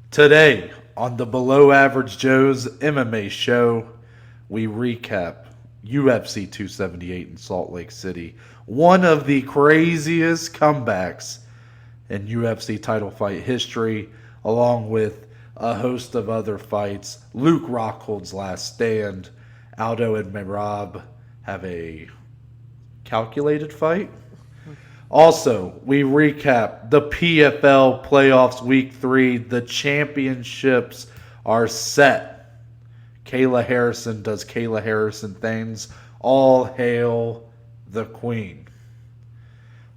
Today on the Below Average Joe's MMA show, we recap UFC 278 in Salt Lake City, one of the craziest comebacks in UFC title fight history, along with a host of other fights. Luke Rockhold's last stand, Aldo and Merab have a calculated fight. Also, we recap the PFL Playoffs Week 3. The championships are set. Kayla Harrison does Kayla Harrison things. All hail the Queen.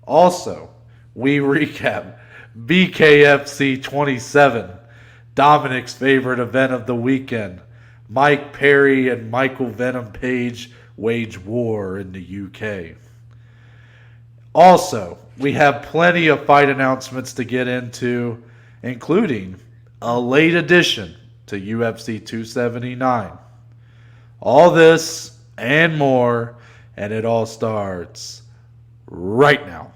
Also, we recap BKFC 27, Dominic's favorite event of the weekend. Mike Perry and Michael Venom Page wage war in the UK. Also, we have plenty of fight announcements to get into, including a late addition to UFC 279. All this and more, and it all starts right now.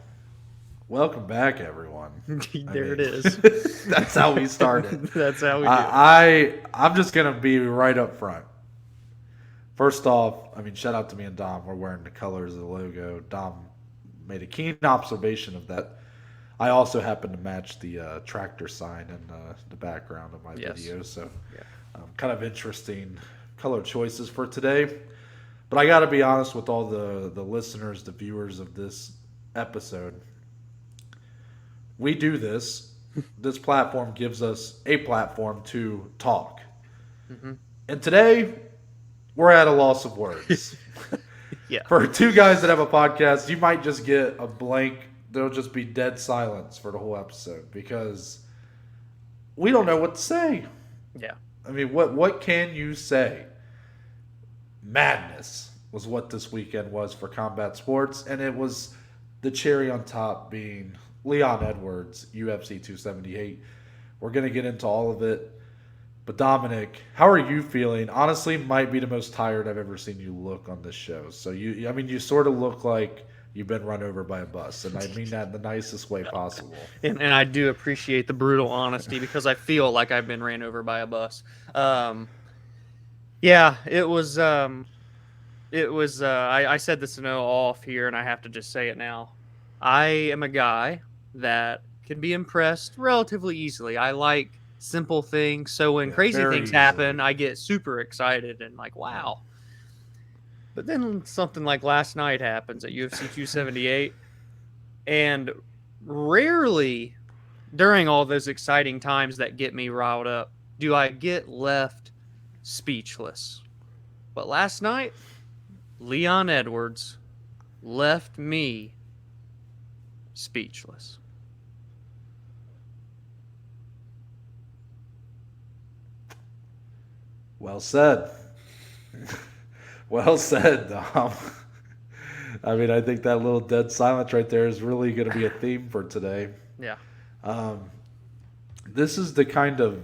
Welcome back, everyone. It is. That's how we started. That's how we do I'm just going to be right up front. First off, shout out to me and Dom. We're wearing the colors of the logo. Dom made a keen observation of that. I also happen to match the tractor sign in the background of my video. So kind of interesting color choices for today. But I got to be honest with all the listeners, the viewers of this episode. We do this. This platform gives us a platform to talk. Mm-hmm. And today, we're at a loss of words. Yeah. For two guys that have a podcast, you might just get a blank. There'll just be dead silence for the whole episode because we don't know what to say. Yeah. What can you say? Madness was what this weekend was for combat sports, and it was the cherry on top being Leon Edwards, UFC 278. We're going to get into all of it. But Dominic, how are you feeling? Honestly, might be the most tired I've ever seen you look on this show. So you sort of look like you've been run over by a bus, and I mean that in the nicest way possible. And I do appreciate the brutal honesty because I feel like I've been ran over by a bus. It was. I said this to Noah off here, and I have to just say it now. I am a guy that can be impressed relatively easily. I like simple things. So when crazy things happen, I get super excited and like, wow. But then something like last night happens at UFC 278. And rarely during all those exciting times that get me riled up do I get left speechless. But last night, Leon Edwards left me speechless. Well said. Well said, Dom. I think that little dead silence right there is really going to be a theme for today. Yeah. This is the kind of...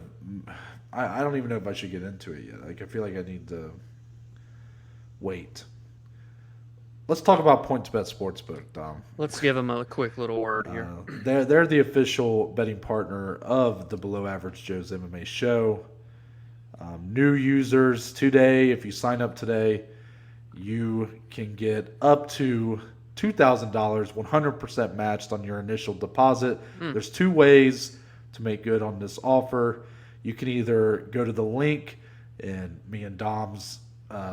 I don't even know if I should get into it yet. I feel like I need to wait. Let's talk about PointsBet Sportsbook, Dom. Let's give them a quick little word here. They're the official betting partner of the Below Average Joe's MMA show. New users today, if you sign up today, you can get up to $2,000, 100% matched on your initial deposit. There's two ways to make good on this offer. You can either go to the link in me and Dom's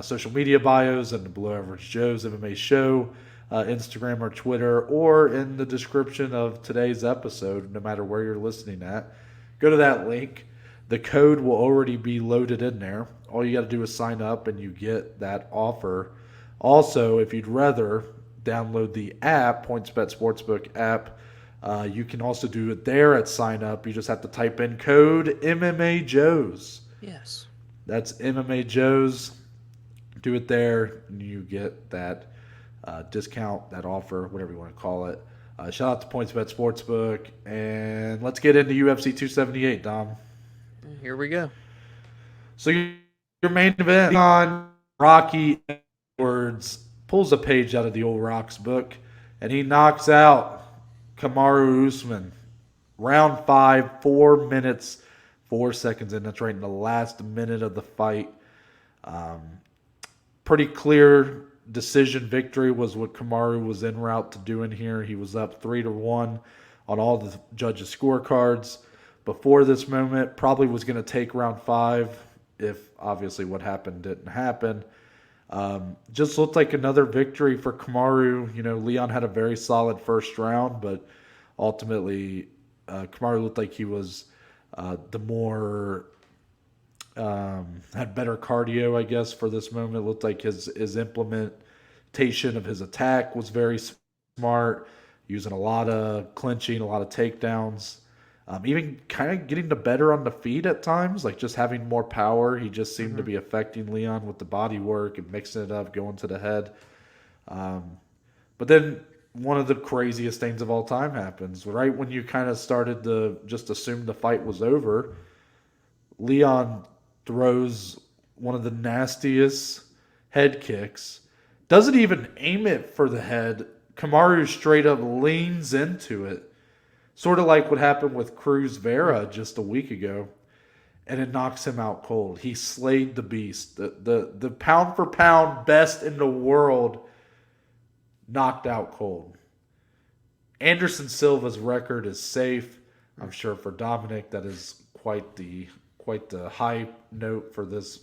social media bios and the Below Average Joe's MMA show, Instagram or Twitter, or in the description of today's episode, no matter where you're listening at. Go to that link. The code will already be loaded in there. All you got to do is sign up and you get that offer. Also, if you'd rather download the app, PointsBet Sportsbook app, you can also do it there at sign up. You just have to type in code MMA Joe's. Yes. That's MMA Joe's. Do it there and you get that discount, that offer, whatever you want to call it. Shout out to PointsBet Sportsbook. And let's get into UFC 278, Dom. Here we go. So your main event on Rocky Edwards pulls a page out of the old Rock's book, and he knocks out Kamaru Usman. Round 5, 4 minutes, 4 seconds in. That's right in the last minute of the fight. Pretty clear decision victory was what Kamaru was en route to doing here. He was up 3-1 on all the judges' scorecards. Before this moment, probably was going to take round 5 if obviously what happened didn't happen. Just looked like another victory for Kamaru. Leon had a very solid first round, but ultimately Kamaru looked like he was the more had better cardio, I guess, for this moment. It looked like his implementation of his attack was very smart, using a lot of clinching, a lot of takedowns, even kind of getting the better on the feet at times, like just having more power. He just seemed to be affecting Leon with the body work and mixing it up, going to the head. But then one of the craziest things of all time happens. Right when you kind of started to just assume the fight was over, Leon throws one of the nastiest head kicks. Doesn't even aim it for the head. Kamaru straight up leans into it. Sort of like what happened with Cruz Vera just a week ago. And it knocks him out cold. He slayed the beast. The pound for pound best in the world knocked out cold. Anderson Silva's record is safe. I'm sure for Dominic that is quite the high note for this.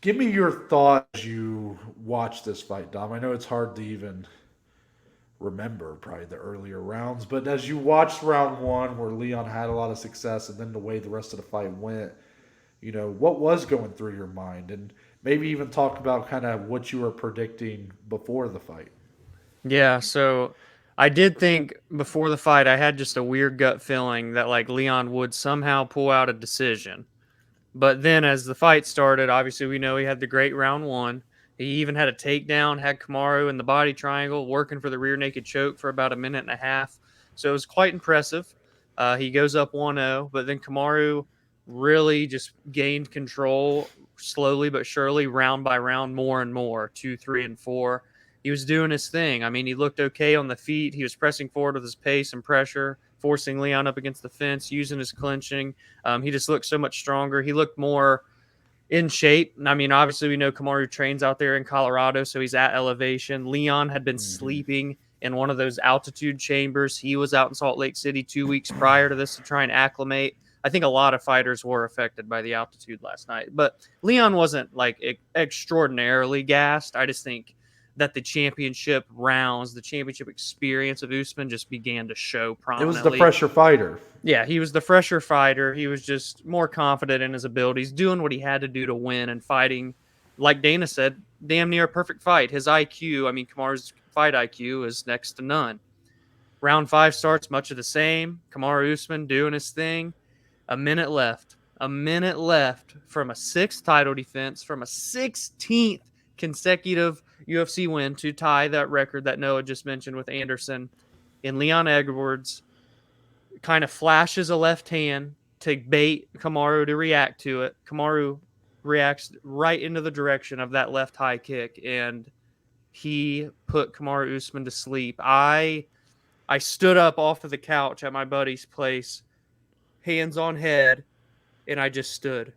Give me your thoughts as you watch this fight, Dom. I know it's hard to even remember probably the earlier rounds, but as you watched round 1 where Leon had a lot of success and then the way the rest of the fight went, what was going through your mind? And maybe even talk about kind of what you were predicting before the fight. Yeah, so I did think before the fight, I had just a weird gut feeling that like Leon would somehow pull out a decision. But then as the fight started, obviously we know he had the great round 1. He even had a takedown, had Kamaru in the body triangle, working for the rear naked choke for about a minute and a half. So it was quite impressive. He goes up 1-0, but then Kamaru really just gained control slowly but surely, round by round, more and more, 2, 3, and 4. He was doing his thing. I mean, he looked okay on the feet. He was pressing forward with his pace and pressure, forcing Leon up against the fence, using his clinching. He just looked so much stronger. He looked more in shape. I mean, obviously, we know Kamaru trains out there in Colorado, so he's at elevation. Leon had been sleeping in one of those altitude chambers. He was out in Salt Lake City 2 weeks prior to this to try and acclimate. I think a lot of fighters were affected by the altitude last night, but Leon wasn't like extraordinarily gassed. I just think that the championship rounds, the championship experience of Usman just began to show It prominently. was the fresher fighter. Yeah, he was the fresher fighter. He was just more confident in his abilities, doing what he had to do to win and fighting, like Dana said, damn near a perfect fight. His IQ, I mean, Kamaru's fight IQ is next to none. Round 5 starts much of the same. Kamaru Usman doing his thing. A minute left from a 6th title defense, from a 16th consecutive UFC win to tie that record that Noah just mentioned with Anderson. And Leon Edwards kind of flashes a left hand to bait Kamaru to react to it. Kamaru reacts right into the direction of that left high kick, and he put Kamaru Usman to sleep. I stood up off of the couch at my buddy's place, hands on head, and I just stood.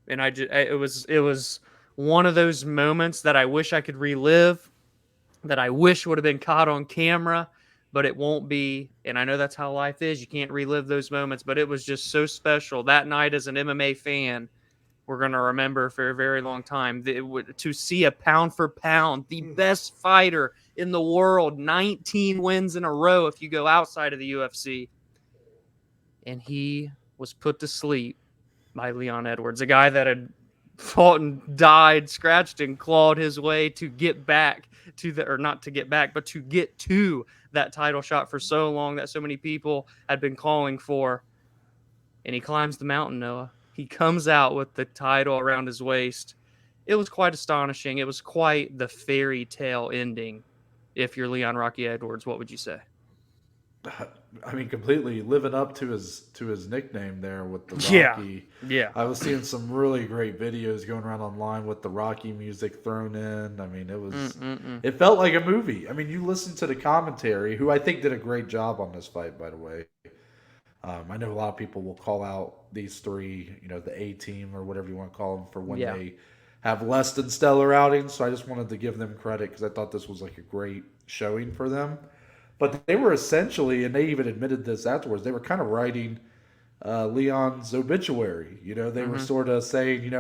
And it was one of those moments that I wish I could relive, that I wish would have been caught on camera, but it won't be. And I know that's how life is. You can't relive those moments, but it was just so special. That night as an MMA fan, we're going to remember for a very long time. To see a pound for pound, the best fighter in the world, 19 wins in a row if you go outside of the UFC. And he was put to sleep by Leon Edwards, a guy that had fought and died, scratched and clawed his way to get back to the, or not to get back, but to get to that title shot for so long that so many people had been calling for. And he climbs the mountain, Noah. He comes out with the title around his waist. It was quite astonishing. It was quite the fairy tale ending. If you're Leon Rocky Edwards, what would you say? I mean, completely living up to his nickname there with the Rocky. Yeah. I was seeing some really great videos going around online with the Rocky music thrown in. I mean, it felt like a movie. I mean, you listen to the commentary, who I think did a great job on this fight, by the way. I know a lot of people will call out these three, the A team or whatever you want to call them, for when Yeah. they have less than stellar outings. So I just wanted to give them credit because I thought this was like a great showing for them. But they were essentially, and they even admitted this afterwards, they were kind of writing Leon's obituary. They were Hmm. sort of saying,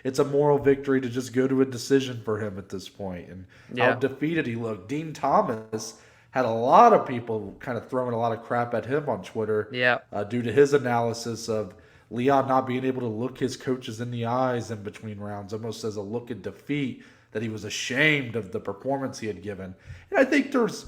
it's a moral victory to just go to a decision for him at this point, and how Yeah. defeated he looked. Dean Thomas had a lot of people kind of throwing a lot of crap at him on Twitter Yeah. due to his analysis of Leon not being able to look his coaches in the eyes in between rounds, almost as a look of defeat, that he was ashamed of the performance he had given. And I think there's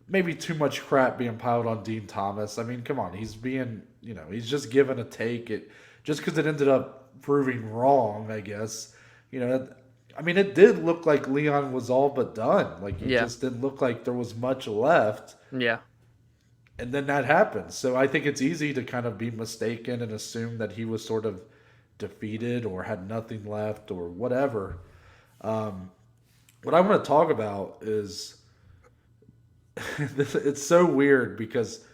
maybe too much crap being piled on Dean Thomas. I mean, come on, he's just given a take. Just because it ended up proving wrong, I guess. I mean, it did look like Leon was all but done. Like, he Yeah. just didn't look like there was much left. Yeah. And then that happened. So I think it's easy to kind of be mistaken and assume that he was sort of defeated or had nothing left or whatever. What I want to talk about is it's so weird because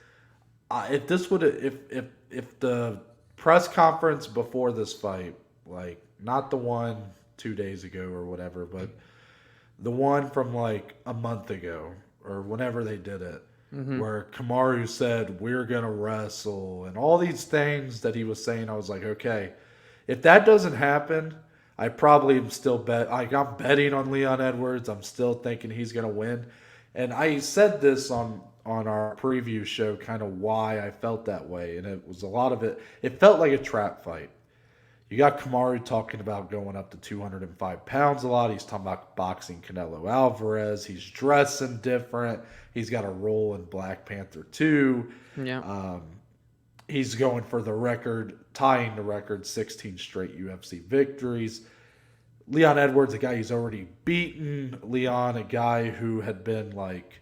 if this would if the press conference before this fight, like not the one 2 days ago or whatever, but the one from like a month ago or whenever they did it, where Kamaru said we're gonna wrestle and all these things that he was saying, I was like, okay, if that doesn't happen, I probably am still I'm betting on Leon Edwards. I'm still thinking he's gonna win. And I said this on our preview show, kind of why I felt that way, and it was a lot of it. It felt like a trap fight. You got Kamaru talking about going up to 205 pounds a lot. He's talking about boxing Canelo Alvarez. He's dressing different. He's got a role in Black Panther 2. Yeah. He's going for the record, tying the record, 16 straight UFC victories. Leon Edwards, a guy he's already beaten. Leon, a guy who had been like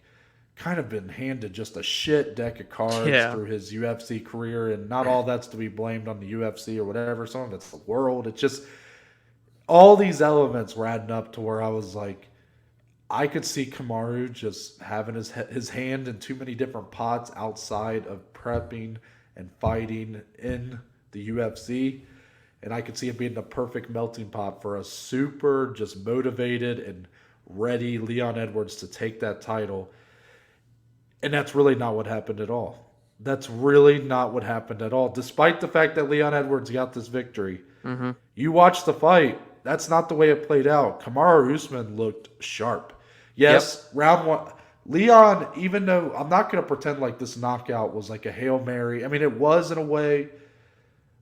kind of been handed just a shit deck of cards Yeah. through his UFC career, and not all that's to be blamed on the UFC or whatever. Some of it's the world. It's just all these elements were adding up to where I was like, I could see Kamaru just having his hand in too many different pots outside of prepping and fighting in the UFC. And I could see it being the perfect melting pot for a super just motivated and ready Leon Edwards to take that title. And that's really not what happened at all. That's really not what happened at all. Despite the fact that Leon Edwards got this victory, you watch the fight. That's not the way it played out. Kamaru Usman looked sharp. Yes, round one. Leon, even though I'm not going to pretend like this knockout was like a Hail Mary. I mean, it was in a way.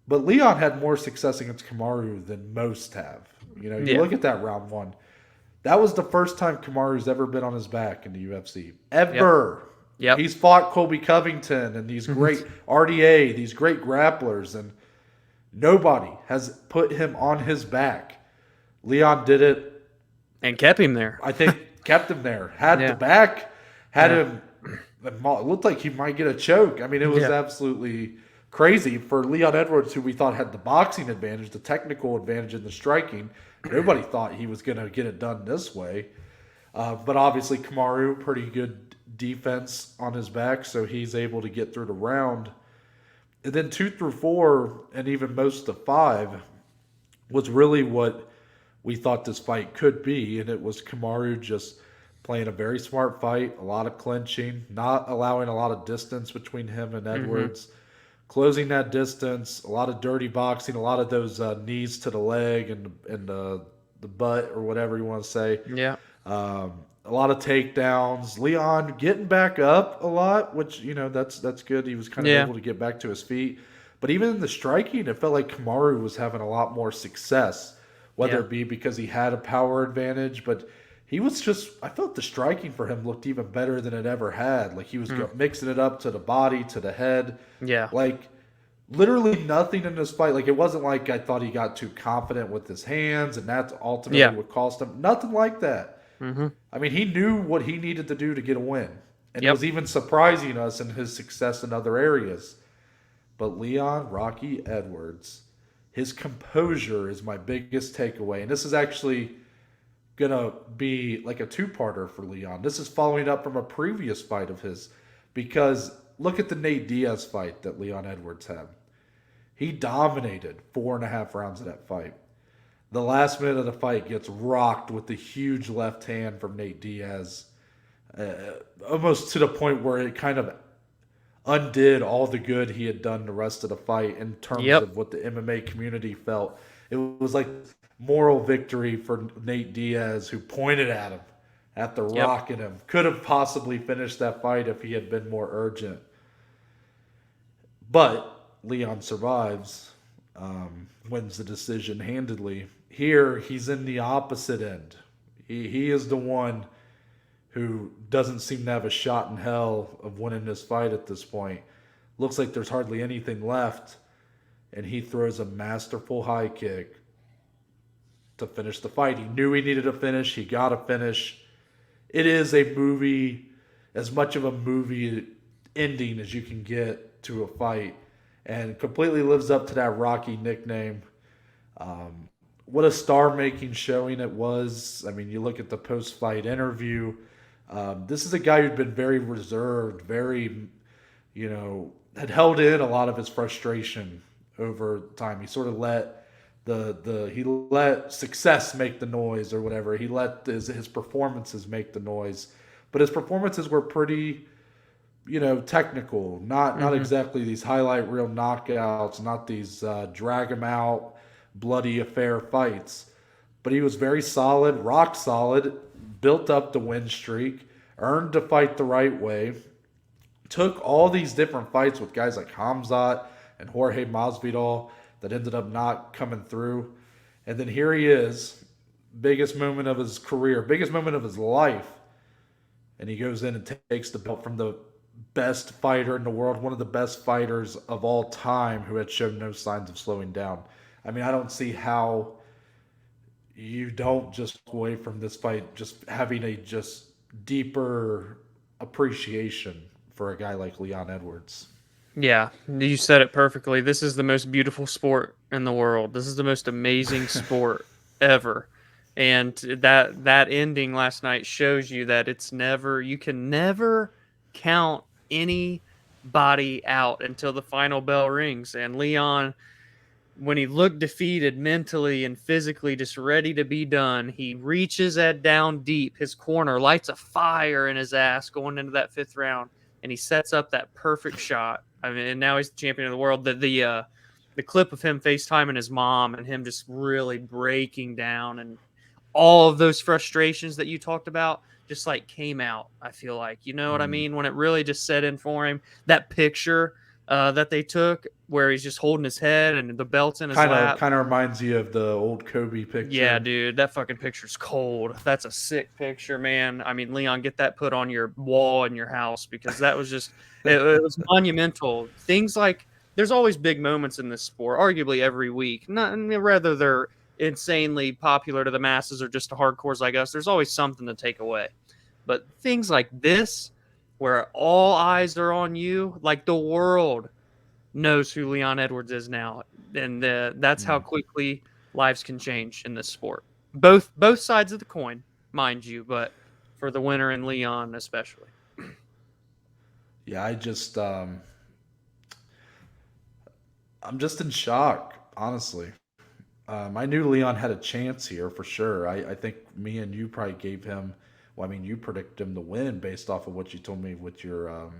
But Leon had more success against Kamaru than most have. You look at that round one. That was the first time Kamaru's ever been on his back in the UFC. Ever. Yep. He's fought Colby Covington and these great RDA, these great grapplers, and nobody has put him on his back. Leon did it. And kept him there. I think kept him there. Had the back. Had him. It looked like he might get a choke. I mean, it was absolutely crazy for Leon Edwards, who we thought had the boxing advantage, the technical advantage in the striking. Nobody thought he was going to get it done this way. But obviously Kamaru, pretty good defense on his back, so he's able to get through the round. And then 2 through 4, and even most of 5, was really what we thought this fight could be. And it was Kamaru just playing a very smart fight, a lot of clinching, not allowing a lot of distance between him and Edwards. Closing that distance, a lot of dirty boxing, a lot of those knees to the leg and the butt or whatever you want to say. Yeah. A lot of takedowns. Leon getting back up a lot, which that's good. He was kind of able to get back to his feet. But even in the striking, it felt like Kamaru was having a lot more success, whether it be because he had a power advantage, but he was just, I felt the striking for him looked even better than it ever had. Like he was mixing it up to the body, to the head. Yeah. Like literally nothing in this fight. Like it wasn't like I thought he got too confident with his hands and that ultimately would cost him. Nothing like that. I mean, he knew what he needed to do to get a win. And it was even surprising us in his success in other areas. But Leon Rocky Edwards, his composure is my biggest takeaway. And this is actually going to be like a two-parter for Leon. This is following up from a previous fight of his, because look at the Nate Diaz fight that Leon Edwards had. He dominated 4.5 rounds of that fight. The last minute of the fight gets rocked with the huge left hand from Nate Diaz, almost to the point where it kind of undid all the good he had done the rest of the fight in terms of what the MMA community felt. It was like moral victory for Nate Diaz, who pointed at him after rocking him. Could have possibly finished that fight if he had been more urgent. But Leon survives, wins the decision handedly. Here, he's in the opposite end. He is the one who doesn't seem to have a shot in hell of winning this fight at this point. Looks like there's hardly anything left, and he throws a masterful high kick to finish the fight. He knew he needed a finish. He got a finish. It is a movie, as much of a movie ending as you can get to a fight, and completely lives up to that Rocky nickname. What a star-making showing it was. I mean, you look at the post-fight interview. This is a guy who'd been very reserved, very, had held in a lot of his frustration over time. He sort of let he let success make the noise or whatever. He let his performances make the noise, but his performances were pretty, technical. Not exactly these highlight reel knockouts, not these drag him out, bloody affair fights. But he was very solid, rock solid, built up the win streak, earned the fight the right way, took all these different fights with guys like Hamzat and Jorge Masvidal that ended up not coming through. And then here he is, biggest moment of his career, biggest moment of his life. And he goes in and takes the belt from the best fighter in the world, one of the best fighters of all time who had shown no signs of slowing down. I mean, I don't see how you don't just walk away from this fight just having a just deeper appreciation for a guy like Leon Edwards. Yeah, you said it perfectly. This is the most beautiful sport in the world. This is the most amazing sport ever. And that ending last night shows you that you can never count anybody out until the final bell rings. And Leon, when he looked defeated mentally and physically, just ready to be done, he reaches that down deep. His corner lights a fire in his ass going into that 5th round, and he sets up that perfect shot. I mean, and now he's the champion of the world. The clip of him FaceTiming his mom and him just really breaking down, and all of those frustrations that you talked about just like came out. I feel like, you know what I mean? When it really just set in for him, that picture that they took where he's just holding his head and the belt's in his lap. Kind of reminds you of the old Kobe picture. Yeah, dude, that fucking picture's cold. That's a sick picture, man. I mean, Leon, get that put on your wall in your house, because that was just, it was monumental. Things like, there's always big moments in this sport, arguably every week. Whether they're insanely popular to the masses or just to hardcores like us, there's always something to take away. But things like this, where all eyes are on you, like the world knows who Leon Edwards is now, and that's how quickly lives can change in this sport. Both sides of the coin, mind you, but for the winner and Leon especially. Yeah, I'm just in shock, honestly. I knew Leon had a chance here for sure. I think me and you probably gave him. Well, I mean, you predicted him to win based off of what you told me with your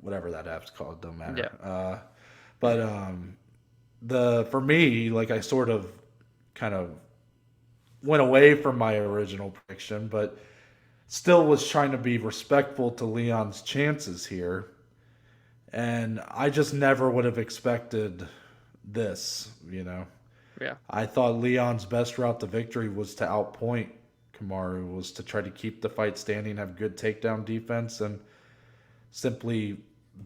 whatever that app's called, don't matter. Yeah. But for me, like, I sort of kind of went away from my original prediction, but still was trying to be respectful to Leon's chances here. And I just never would have expected this, Yeah. I thought Leon's best route to victory was to outpoint Kamaru, was to try to keep the fight standing, have good takedown defense, and simply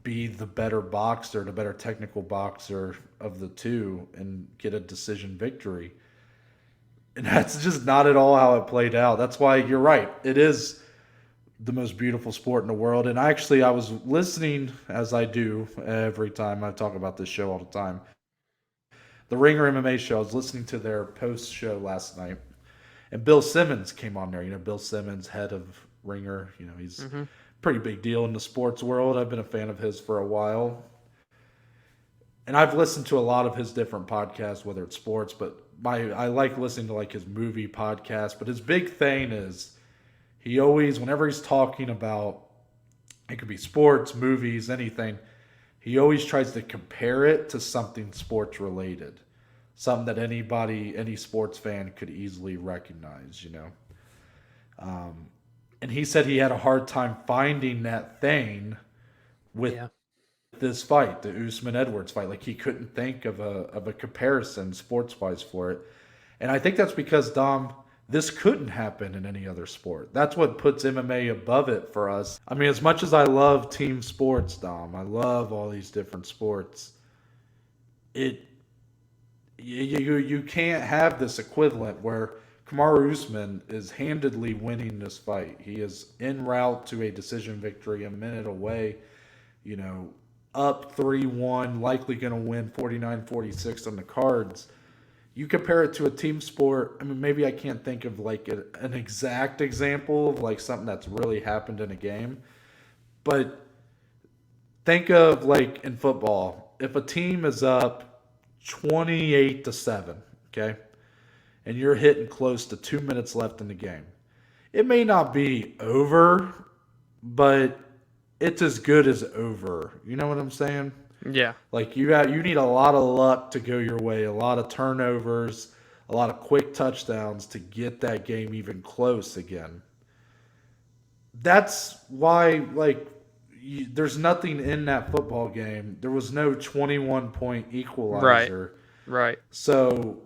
be the better boxer, the better technical boxer of the two, and get a decision victory. And that's just not at all how it played out. That's why you're right. It is the most beautiful sport in the world. And I was listening, as I do every time I talk about this show all the time, the Ringer MMA show. I was listening to their post show last night, and Bill Simmons came on there. Bill Simmons, head of Ringer. He's pretty big deal in the sports world. I've been a fan of his for a while. And I've listened to a lot of his different podcasts, whether it's sports, but I like listening to like his movie podcast. But his big thing is he always, whenever he's talking about, it could be sports, movies, anything, he always tries to compare it to something sports related, something that any sports fan could easily recognize, And he said he had a hard time finding that thing with this fight, the Usman Edwards fight. Like he couldn't think of a comparison sports wise for it, and I think that's because Dom, this couldn't happen in any other sport. That's what puts MMA above it for us. I mean, as much as I love team sports, Dom, I love all these different sports. You can't have this equivalent where Kamaru Usman is handedly winning this fight. He is en route to a decision victory, a minute away, up 3-1, likely going to win 49-46 on the cards. You compare it to a team sport, I mean, maybe I can't think of like an exact example of like something that's really happened in a game, but think of like in football, if a team is up 28-7, okay, and you're hitting close to 2 minutes left in the game, it may not be over, but it's as good as over. You know what I'm saying? Yeah. Like you need a lot of luck to go your way, a lot of turnovers, a lot of quick touchdowns to get that game even close again. That's why, like, there's nothing in that football game. There was no 21-point equalizer. Right. So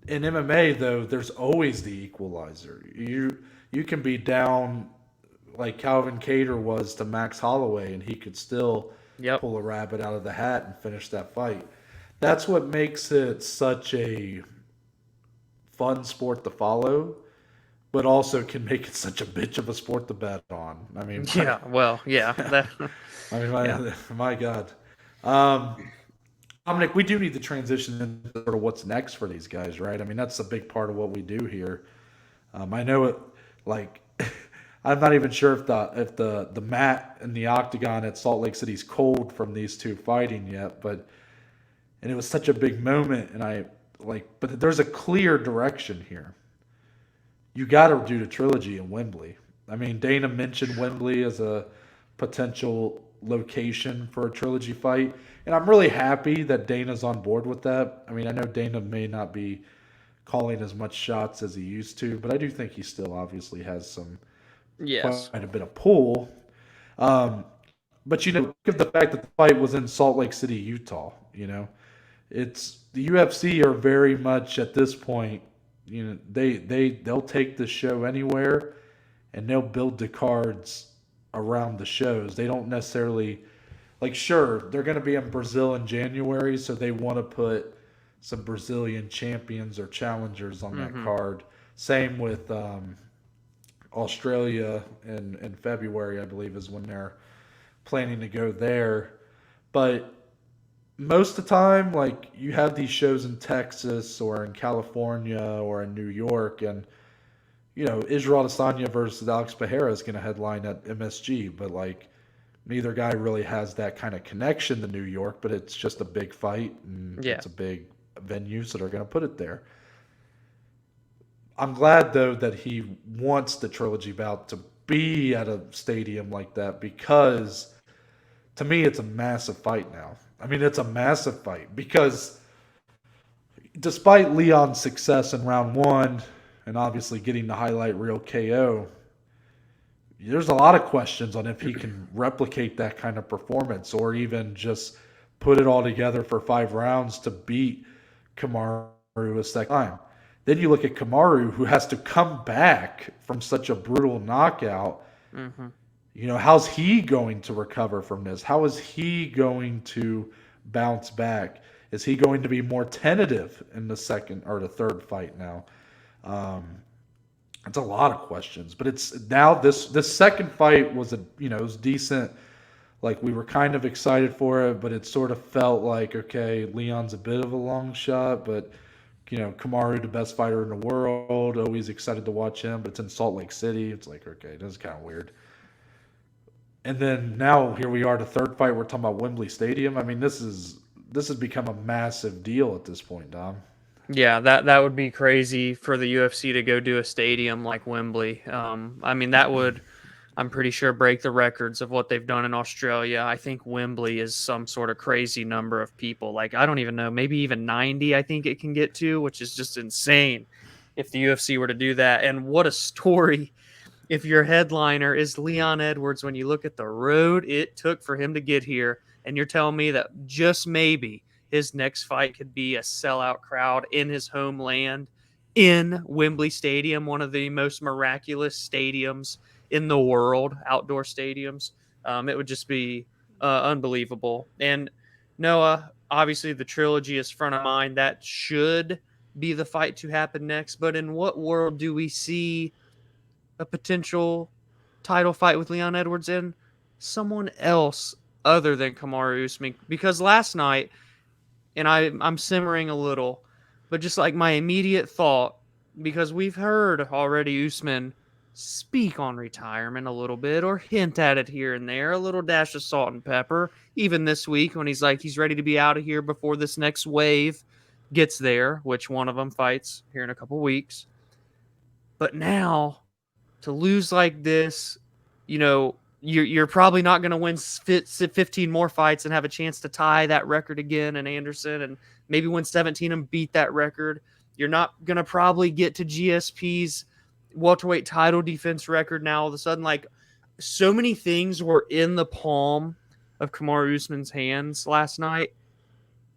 in MMA, though, there's always the equalizer. You can be down like Calvin Kattar was to Max Holloway, and he could still pull a rabbit out of the hat and finish that fight. That's what makes it such a fun sport to follow, but also can make it such a bitch of a sport to bet on. I mean, my God. Dominic, we do need to transition into sort of what's next for these guys, right? I mean, that's a big part of what we do here. I know it, like, I'm not even sure if the mat in the octagon at Salt Lake City's cold from these two fighting yet, and it was such a big moment, but there's a clear direction here. You got to do the trilogy in Wembley. I mean, Dana mentioned Wembley as a potential location for a trilogy fight, and I'm really happy that Dana's on board with that. I mean, I know Dana may not be calling as much shots as he used to, but I do think he still obviously has quite a bit of pull. But look at the fact that the fight was in Salt Lake City, Utah. It's the UFC are very much at this point. They'll take the show anywhere, and they'll build the cards around the shows. They don't necessarily sure, they're going to be in Brazil in January, so they want to put some Brazilian champions or challengers on that card. Same with Australia in February, I believe, is when they're planning to go there. But most of the time, you have these shows in Texas or in California or in New York, and Israel Adesanya versus Alex Pereira is going to headline at MSG, but neither guy really has that kind of connection to New York, but it's just a big fight and it's a big venue, so they're going to put it there. I'm glad, though, that he wants the trilogy bout to be at a stadium like that, because to me it's a massive fight now. I mean, it's a massive fight because despite Leon's success in round one and obviously getting the highlight reel KO, there's a lot of questions on if he can replicate that kind of performance or even just put it all together for 5 rounds to beat Kamaru a second time. Then you look at Kamaru, who has to come back from such a brutal knockout. How's he going to recover from this? How is he going to bounce back? Is he going to be more tentative in the second or the third fight now? It's a lot of questions, but it's now this second fight was it was decent. We were kind of excited for it, but it sort of felt like, okay, Leon's a bit of a long shot, but Kamaru, the best fighter in the world, always excited to watch him, but it's in Salt Lake City. It's okay, this is kind of weird. And then now here we are, the third fight. We're talking about Wembley Stadium. I mean, this has become a massive deal at this point, Dom. Yeah, that would be crazy for the UFC to go do a stadium like Wembley. I mean, that would, I'm pretty sure, break the records of what they've done in Australia. I think Wembley is some sort of crazy number of people. Like, I don't even know, maybe even 90, I think it can get to, which is just insane if the UFC were to do that. And what a story if your headliner is Leon Edwards when you look at the road it took for him to get here. And you're telling me that just maybe his next fight could be a sellout crowd in his homeland in Wembley Stadium, one of the most miraculous stadiums in the world, outdoor stadiums. It would just be unbelievable. And Noah, obviously, the trilogy is front of mind. That should be the fight to happen next. But in what world do we see a potential title fight with Leon Edwards in someone else other than Kamaru Usman? Because last night, and I'm simmering a little, but just like my immediate thought, because we've heard already Usman speak on retirement a little bit or hint at it here and there, a little dash of salt and pepper, even this week when he's like he's ready to be out of here before this next wave gets there, which one of them fights here in a couple weeks. But now to lose like this, you're probably not going to win 15 more fights and have a chance to tie that record again and Anderson and maybe win 17 and beat that record. You're not going to probably get to GSP's welterweight title defense record now all of a sudden. Like, so many things were in the palm of Kamaru Usman's hands last night,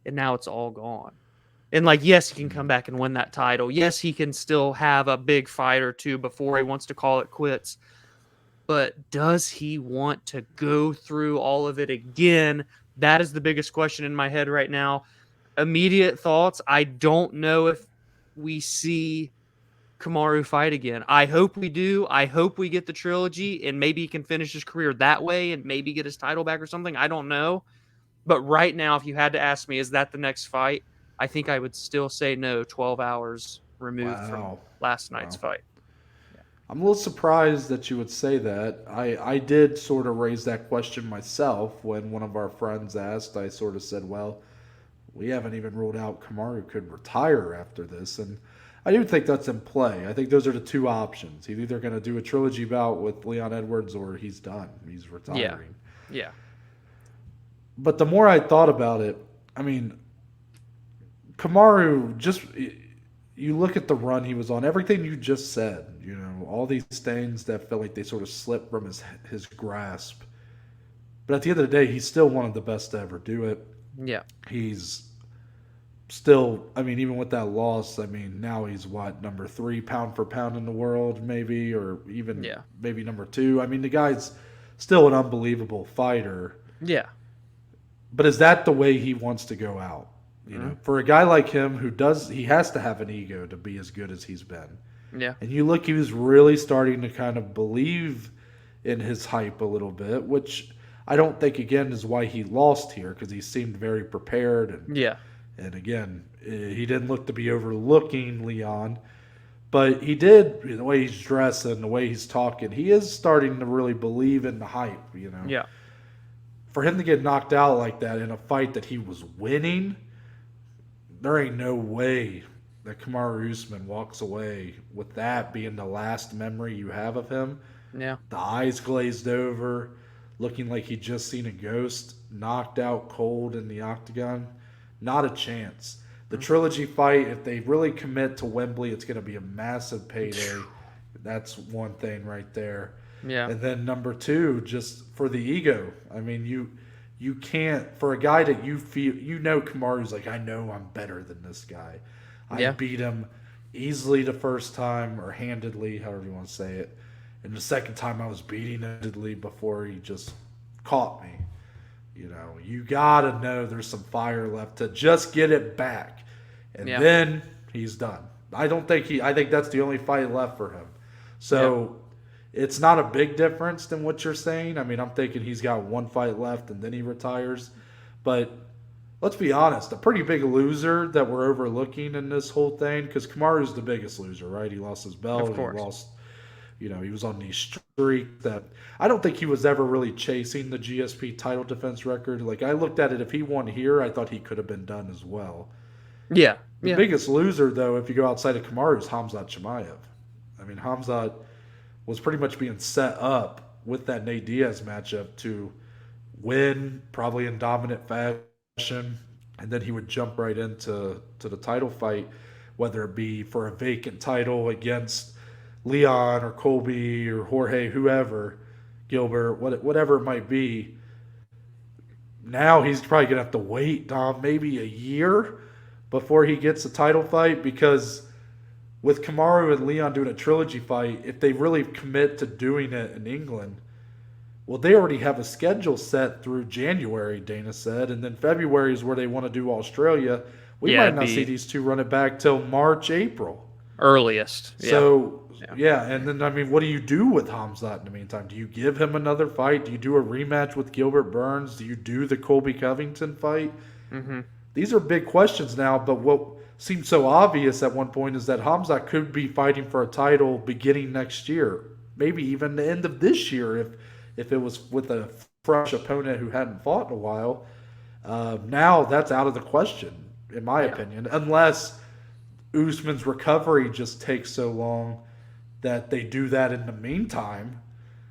and now it's all gone. And like, yes, he can come back and win that title. Yes, he can still have a big fight or two before he wants to call it quits. But does he want to go through all of it again? That is the biggest question in my head right now. Immediate thoughts, I don't know if we see Kamaru fight again. I hope we do. I hope we get the trilogy and maybe he can finish his career that way and maybe get his title back or something. I don't know. But right now, if you had to ask me, is that the next fight? I think I would still say no, 12 hours removed from last night's fight. Yeah. I'm a little surprised that you would say that. I did sort of raise that question myself when one of our friends asked. I sort of said, well, we haven't even ruled out Kamaru could retire after this. And I do think that's in play. I think those are the two options. He's either going to do a trilogy bout with Leon Edwards or he's done. He's retiring. Yeah. But the more I thought about it, I mean, Kamaru, just you look at the run he was on, everything you just said, all these things that felt like they sort of slipped from his grasp. But at the end of the day, he's still one of the best to ever do it. Yeah. He's still, I mean, even with that loss, I mean, now he's number 3 pound for pound in the world, maybe, or even maybe number 2. I mean, the guy's still an unbelievable fighter. Yeah. But is that the way he wants to go out? For a guy like him he has to have an ego to be as good as he's been. Yeah. And you look, he was really starting to kind of believe in his hype a little bit, which I don't think, again, is why he lost here, because he seemed very prepared. And again, he didn't look to be overlooking Leon. But he did, the way he's dressed and the way he's talking, he is starting to really believe in the hype, Yeah. For him to get knocked out like that in a fight that he was winning, there ain't no way that Kamaru Usman walks away with that being the last memory you have of him. Yeah. The eyes glazed over, looking like he'd just seen a ghost, knocked out cold in the octagon. Not a chance. The trilogy fight, if they really commit to Wembley, it's going to be a massive payday. That's one thing right there. Yeah. And then number 2, just for the ego. I mean, you can't, for a guy that you feel, Kamaru's like, I know I'm better than this guy. I beat him easily the first time, or handedly, however you want to say it. And the second time I was beating handedly before he just caught me. You got to know there's some fire left to just get it back. And then he's done. I think that's the only fight left for him. So it's not a big difference than what you're saying. I mean, I'm thinking he's got one fight left and then he retires. But let's be honest, a pretty big loser that we're overlooking in this whole thing, because Kamaru's the biggest loser, right? He lost his belt. Of course. He lost He was on these streak that I don't think he was ever really chasing the GSP title defense record. Like I looked at it, if he won here, I thought he could have been done as well. Yeah, The yeah, biggest loser, though, if you go outside of Kamaru, is Hamzat Chimaev. I mean, Hamzat was pretty much being set up with that Nate Diaz matchup to win, probably in dominant fashion, and then he would jump right into the title fight, whether it be for a vacant title against Leon or Colby or Jorge, whoever, Gilbert, whatever it might be. Now he's probably gonna have to wait, Dom, maybe a year before he gets a title fight because with Kamaru and Leon doing a trilogy fight, if they really commit to doing it in England, well, they already have a schedule set through January, Dana said, and then February is where they want to do Australia. We yeah. might It'd not see be these two run it back till March, April. earliest. Yeah. So, Yeah. yeah, and then, I mean, what do you do with Hamzat in the meantime? Do you give him another fight? Do you do a rematch with Gilbert Burns? Do you do the Colby Covington fight? Mm-hmm. These are big questions now, but what seemed so obvious at one point is that Hamzat could be fighting for a title beginning next year, maybe even the end of this year if it was with a fresh opponent who hadn't fought in a while. Now that's out of the question, in my opinion, unless Usman's recovery just takes so long that they do that in the meantime.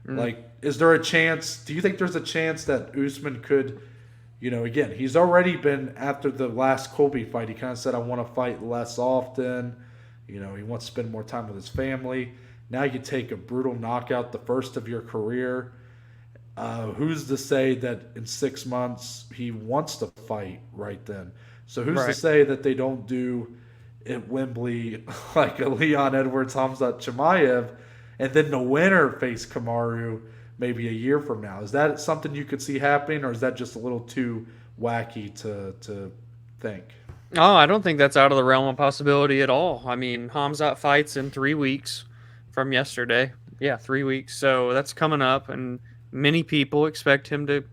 Like, is there a chance? Do you think there's a chance that Usman could, again, he's already been after the last Colby fight. He kind of said, "I want to fight less often." He wants to spend more time with his family. Now you take a brutal knockout, the first of your career. Who's to say that in 6 months he wants to fight right then? So who's to say that they don't do at Wembley like a Leon Edwards, Hamzat Chimaev, and then the winner face Kamaru maybe a year from now? Is that something you could see happening, or is that just a little too wacky to think? Oh, I don't think that's out of the realm of possibility at all. I mean, Hamzat fights in 3 weeks from yesterday. Yeah, 3 weeks. So that's coming up, and many people expect him to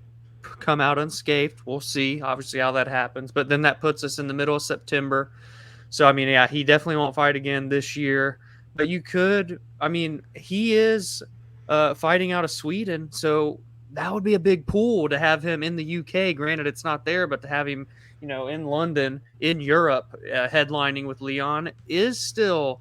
come out unscathed. We'll see, obviously, how that happens. But then that puts us in the middle of September. So, I mean, yeah, he definitely won't fight again this year. But you could, I mean, he is fighting out of Sweden. So that would be a big pool to have him in the UK. Granted, it's not there, but to have him, in London, in Europe, headlining with Leon is still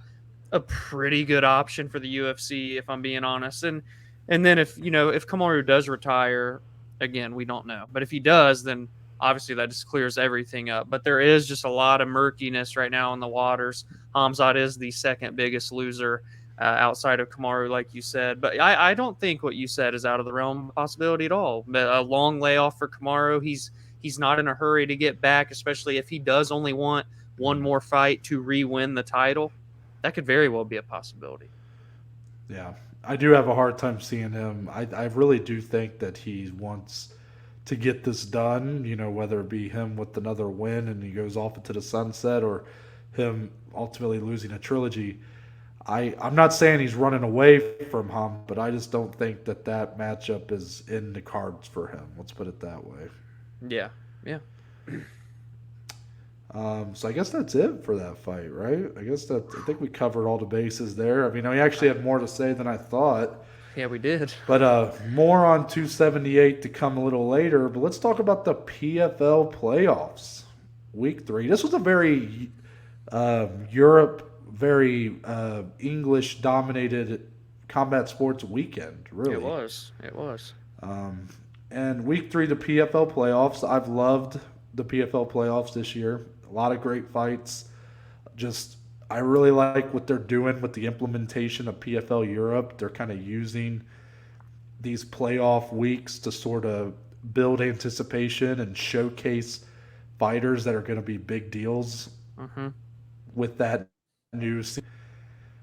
a pretty good option for the UFC, if I'm being honest. And then if Kamaru does retire, again, we don't know. But if he does, then obviously that just clears everything up. But there is just a lot of murkiness right now in the waters. Hamzat is the second biggest loser outside of Kamaru, like you said. But I don't think what you said is out of the realm of possibility at all. But a long layoff for Kamaru. He's not in a hurry to get back, especially if he does only want one more fight to re-win the title. That could very well be a possibility. Yeah, I do have a hard time seeing him. I really do think that he wants to get this done, whether it be him with another win and he goes off into the sunset or him ultimately losing a trilogy. I'm not saying he's running away from him, but I just don't think that matchup is in the cards for him. Let's put it that way. Yeah, yeah. So I guess that's it for that fight, right? I think we covered all the bases there. I mean, we actually had more to say than I thought. Yeah, we did. But more on 278 to come a little later. But let's talk about the PFL playoffs, week 3. This was a very Europe, very English-dominated combat sports weekend, really. It was. And week 3, the PFL playoffs. I've loved the PFL playoffs this year. A lot of great fights. I really like what they're doing with the implementation of PFL Europe. They're kind of using these playoff weeks to sort of build anticipation and showcase fighters that are going to be big deals with that new season.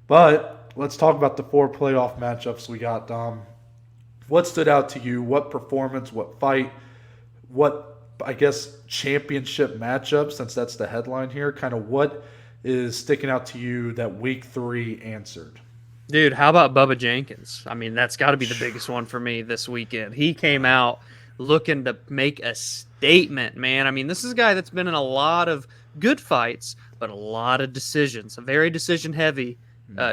But let's talk about the 4 playoff matchups we got, Dom. What stood out to you? What performance? What fight? What, I guess, championship matchup, since that's the headline here? Kind of what is sticking out to you that week 3 answered? Dude, how about Bubba Jenkins? I mean, that's got to be the biggest one for me this weekend. He came out looking to make a statement, man. I mean, this is a guy that's been in a lot of good fights, but a lot of decisions, very decision heavy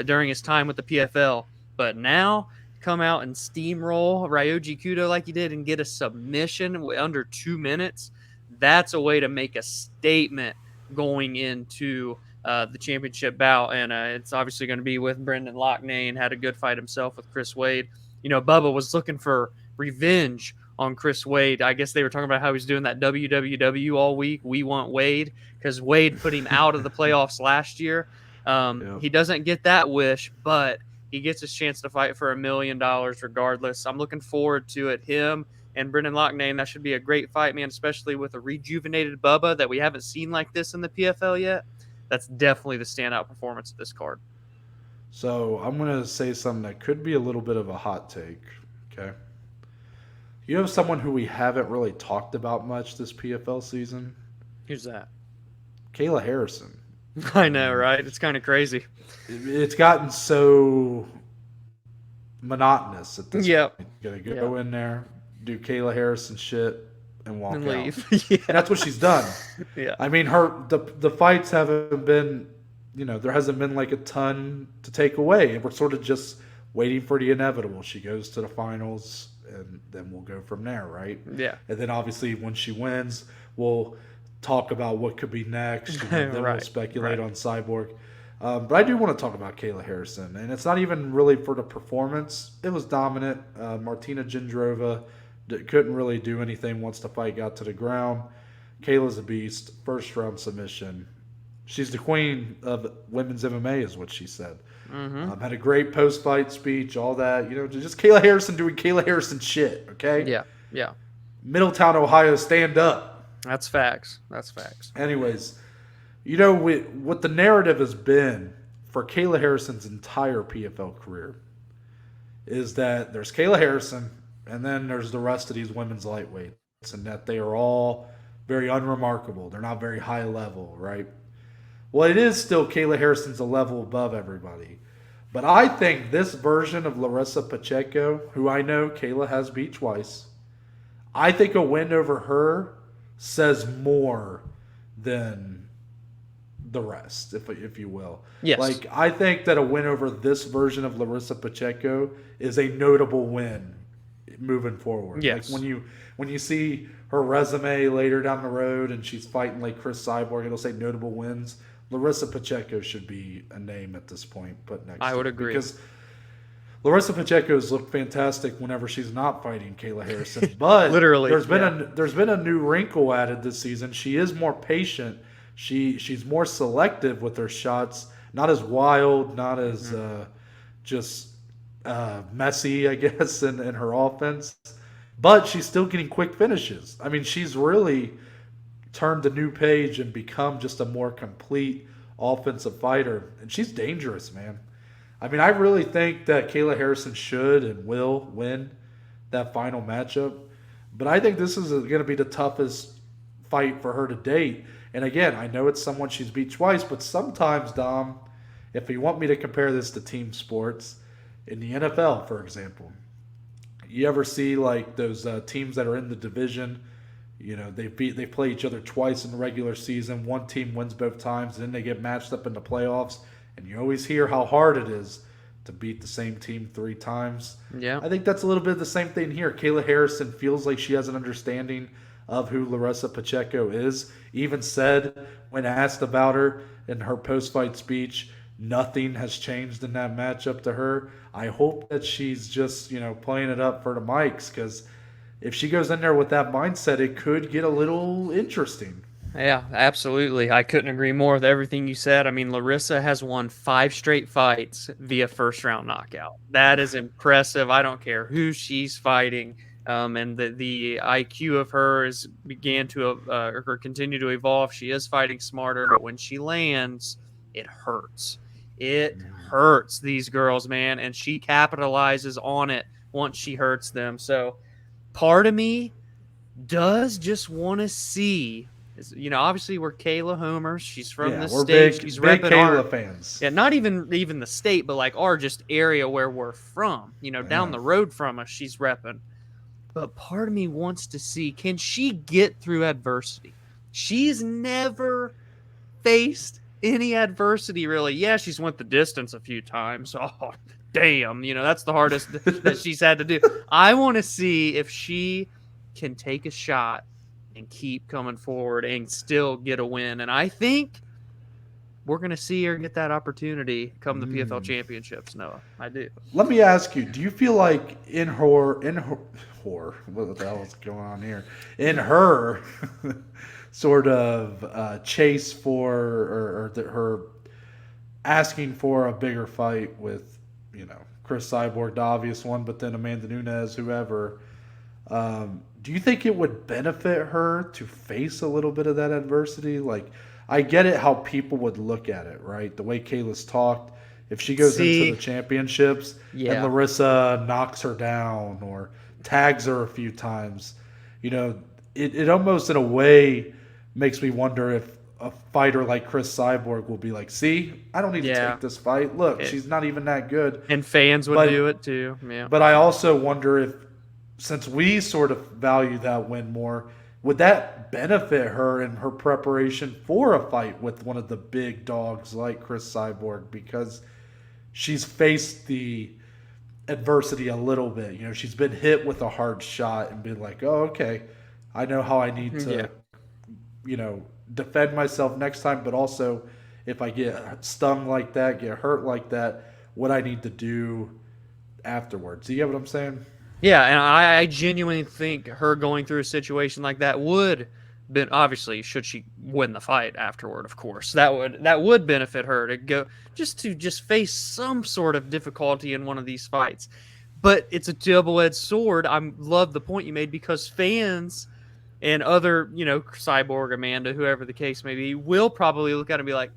during his time with the PFL. But now, come out and steamroll Ryoji Kudo like he did and get a submission under 2 minutes, that's a way to make a statement going into the championship bout. And it's obviously going to be with Brendan Loughnane, had a good fight himself with Chris Wade. Bubba was looking for revenge on Chris Wade. I guess they were talking about how he's doing that WWW all week. We want Wade, because Wade put him out of the playoffs last year. He doesn't get that wish, but he gets his chance to fight for $1 million regardless. I'm looking forward to it. Him and Brendan Loughnane, that should be a great fight, man, especially with a rejuvenated Bubba that we haven't seen like this in the PFL yet. That's definitely the standout performance of this card. So I'm going to say something that could be a little bit of a hot take, okay? You have someone who we haven't really talked about much this PFL season. Who's that? Kayla Harrison. I know, right? It's kind of crazy. It's gotten so monotonous at this Yep. point. You got to go in there, do Kayla Harrison shit, and walk And leave. out. Yeah. And that's what she's done. Yeah. I mean, the fights haven't been, there hasn't been like a ton to take away. We're sort of just waiting for the inevitable. She goes to the finals, and then we'll go from there, right? Yeah. And then obviously when she wins, we'll talk about what could be next. And then we'll speculate on Cyborg. But I do want to talk about Kayla Harrison, and it's not even really for the performance. It was dominant. Martina Jindrova couldn't really do anything once the fight got to the ground. Kayla's a beast. First round submission. She's the queen of women's MMA, is what she said. Mm-hmm. Had a great post-fight speech, all that. Just Kayla Harrison doing Kayla Harrison shit, okay? Yeah. Middletown, Ohio, stand up. That's facts. Anyways, what the narrative has been for Kayla Harrison's entire PFL career is that there's Kayla Harrison, and then there's the rest of these women's lightweights, and that they are all very unremarkable. They're not very high level, right? Well, it is still Kayla Harrison's a level above everybody. But I think this version of Larissa Pacheco, who I know Kayla has beat twice, I think a win over her says more than the rest, if you will. Yes. Like, I think that a win over this version of Larissa Pacheco is a notable win moving forward. Yes. Like when you see her resume later down the road and she's fighting like Chris Cyborg, it'll say notable wins. Larissa Pacheco should be a name at this point put next to I would it, agree. because Larissa Pacheco's looked fantastic whenever she's not fighting Kayla Harrison. But Literally, there's been a new wrinkle added this season. She is more patient. She's more selective with her shots. Not as wild, not as just messy, I guess, in her offense. But she's still getting quick finishes. I mean, she's really turned a new page and become just a more complete offensive fighter. And she's dangerous, man. I mean, I really think that Kayla Harrison should and will win that final matchup. But I think this is going to be the toughest fight for her to date. And again, I know it's someone she's beat twice, but sometimes, Dom, if you want me to compare this to team sports, in the NFL, for example, you ever see like those teams that are in the division, they play each other twice in the regular season. One team wins both times, and then they get matched up in the playoffs. And you always hear how hard it is to beat the same team 3 times. Yeah. I think that's a little bit of the same thing here. Kayla Harrison feels like she has an understanding of who Larissa Pacheco is. Even said when asked about her in her post-fight speech, nothing has changed in that matchup to her. I hope that she's just, playing it up for the mics, because if she goes in there with that mindset, it could get a little interesting. Yeah, absolutely. I couldn't agree more with everything you said. I mean, Larissa has won 5 straight fights via first-round knockout. That is impressive. I don't care who she's fighting. And the IQ of her began to or continue to evolve. She is fighting smarter, but when she lands, it hurts. It hurts these girls, man, and she capitalizes on it once she hurts them. So part of me does just want to see, obviously we're Kayla homers. She's from the state. She's big repping Kayla fans. Yeah, not even the state, but like our just area where we're from. Down the road from us, she's repping. But part of me wants to see, can she get through adversity? She's never faced any adversity, really. Yeah, she's went the distance a few times. Oh, damn, that's the hardest that she's had to do. I want to see if she can take a shot and keep coming forward and still get a win. And I think we're going to see her get that opportunity come the PFL championships, Noah. I do. Let me ask you, do you feel like in her, what the hell is going on here? In her sort of chase for, her asking for a bigger fight with, Chris Cyborg, the obvious one, but then Amanda Nunes, whoever, do you think it would benefit her to face a little bit of that adversity? Like, I get it how people would look at it, right? The way Kayla's talked, if she goes into the championships and Larissa knocks her down or tags her a few times, it almost in a way makes me wonder if a fighter like Chris Cyborg will be like, see, I don't need to take this fight. Look, she's not even that good. And fans would do it too. Yeah. But I also wonder if, since we sort of value that win more, would that benefit her in her preparation for a fight with one of the big dogs like Chris Cyborg, because she's faced the adversity a little bit. She's been hit with a hard shot and been like, oh, okay, I know how I need to, defend myself next time. But also, if I get stung like that, get hurt like that, what I need to do afterwards. Do you get what I'm saying? Yeah, and I genuinely think her going through a situation like that would, obviously, should she win the fight afterward, of course, that would benefit her to go just face some sort of difficulty in one of these fights. But it's a double-edged sword. I love the point you made, because fans and other, Cyborg, Amanda, whoever the case may be, will probably look at it and be like,